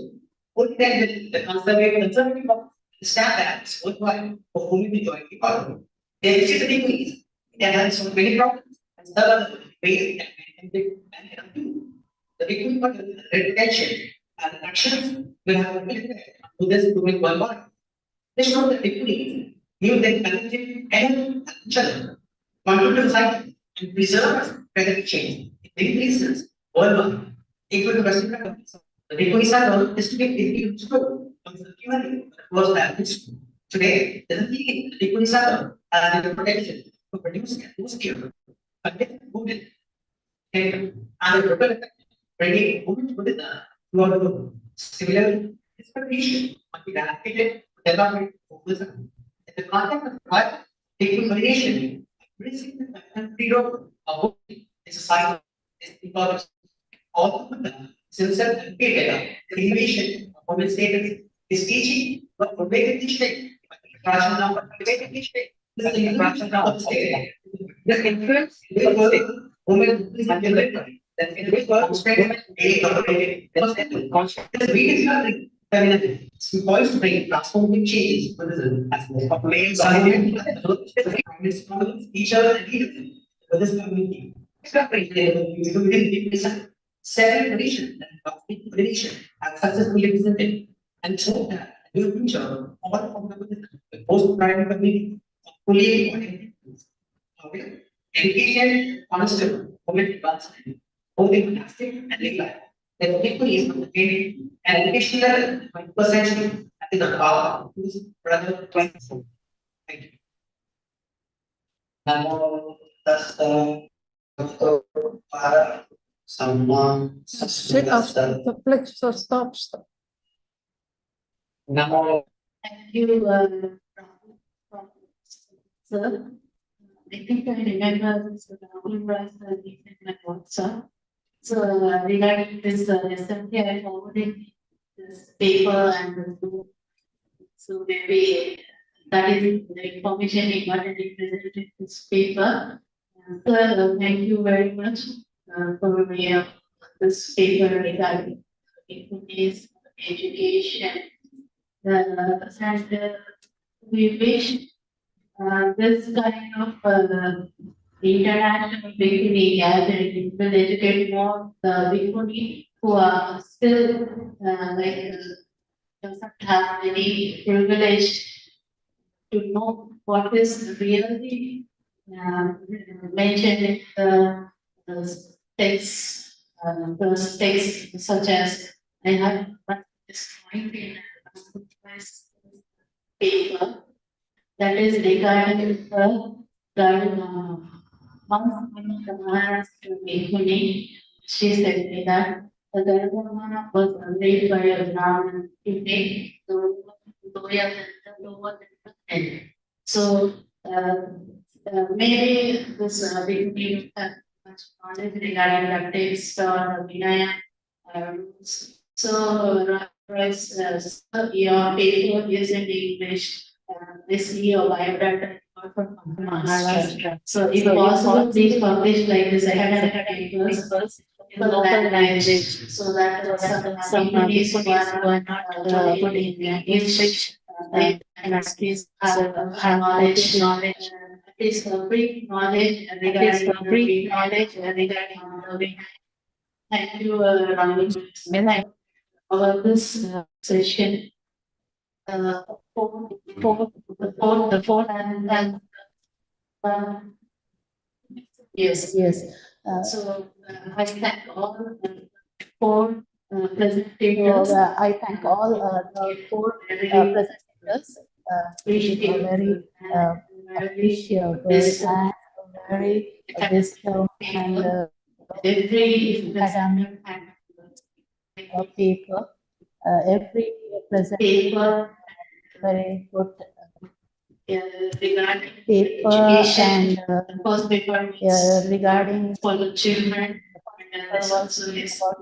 Put them with the conservative understand that it's worthwhile for whom to join the parliament. They receive the degrees. They have so many problems. And some of the ways and cannot do. The big one is retention and actions will have a big effect to this doing one body. They show that degrees give them collective and each other. Contribute to society and preserve credit change. Increases worldwide. Equal to Western countries. The Bitcoin cycle is to be true. Was that today doesn't need the Bitcoin cycle as the protection to produce and boost here. But then moved and the total effect bringing movement within the similarly expectation must be allocated to development of wisdom. In the context of private taking variation, raising and freedom of is a cycle is because all of them sincere and data, the innovation of women's status is teaching but for make it teaching. Rational now, make it teaching. This is rational now state. This influence will women is mandatory. That in this world, statement conscious reading nothing. Feminism. It's poised to bring transformative changes for the as male each other and leaders for this community. Several traditions and tradition are successfully presented and show that new future all of the post private community fully important. Education, constant, women advancement, both in plastic and legal. The people is an educational percentage that is a power whose brother 24. Thank you. Now, that's someone Shit, the flex, so stop. Namo Thank you, sir. I think I remember this was sir. So regarding this recently I forwarded this paper and the book. So maybe that is the information we got and presented in this paper. Sir, thank you very much for this paper regarding today's education. And we wish this kind of international bhikkhuni gathering will educate more the bhikkhuni who are still doesn't have any privilege to know what is really mentioned in the texts, those texts such as I have this point in paper that is regarding the once when the Maharaj to Bhikkhuni, she said me that the Dharma was made by a Brahmin to make the lower than the lower than the head. So maybe this Bhikkhuni have much knowledge regarding the text or Vinaya rules. So your paper is in English. This your biodata from Maharashtra. So if possible, please publish like this academic papers in local language so that some Bhikkhunis who are not good in English they can at least have knowledge, at least a brief knowledge regarding the Thank you, Rami. Over this session, the fourth and yes. So I thank all four presentators. So I thank all the four presenters. It is a very appreciable and very wisdom and Every academic paper. Every presenter very good regarding paper education, and first paper regarding for the children. this also is for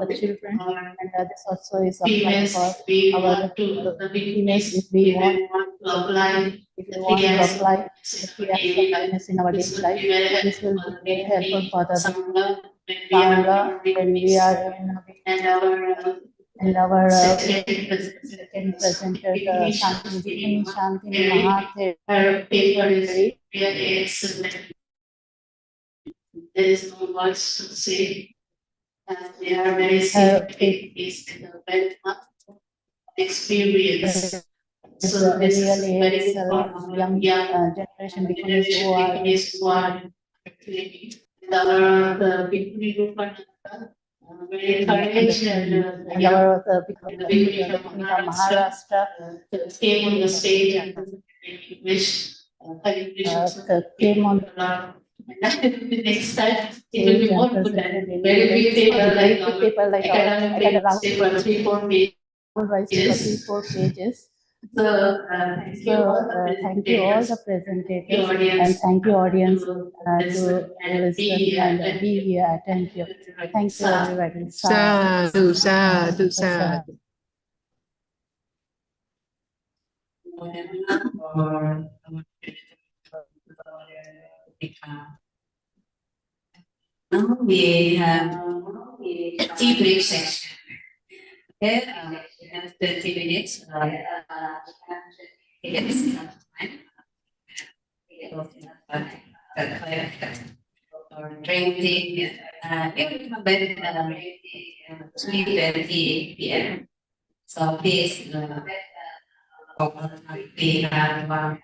the children, and this also is applied Females, for we our want to the females if if we we want want to apply if we want to apply the 3 aspects in our daily life. This will be very helpful for the Sangha when we are and our and our second second presenter, the Shantini Mahathe. her paper is really excellent. There is no words to say. And they are very scientific based in the wealth of experience. So this is Really very is good a lot of young generation Bhikkhunis who are and our the Bhikkhuni Rupananda, very encouraged and our Bhikkhuni from Maharashtra came on the stage and wish came on next time it will be more good and very big paper like academic paper 3-4 pages. Rise for 3-4 pages. So thank you all the presentators and thank you audience to listen and be here attentive. Thank you everybody. Sadhu, sadhu, sadhu. Now we have tea break section. Okay, we have 20 minutes. It is enough time. Or drinking. We come back at 3:20 p.m. So please, we have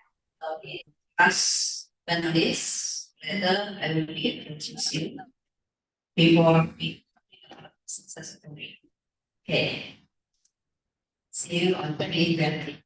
us panelists. Later, I will be introducing before we successfully. Okay. See you on 3:20.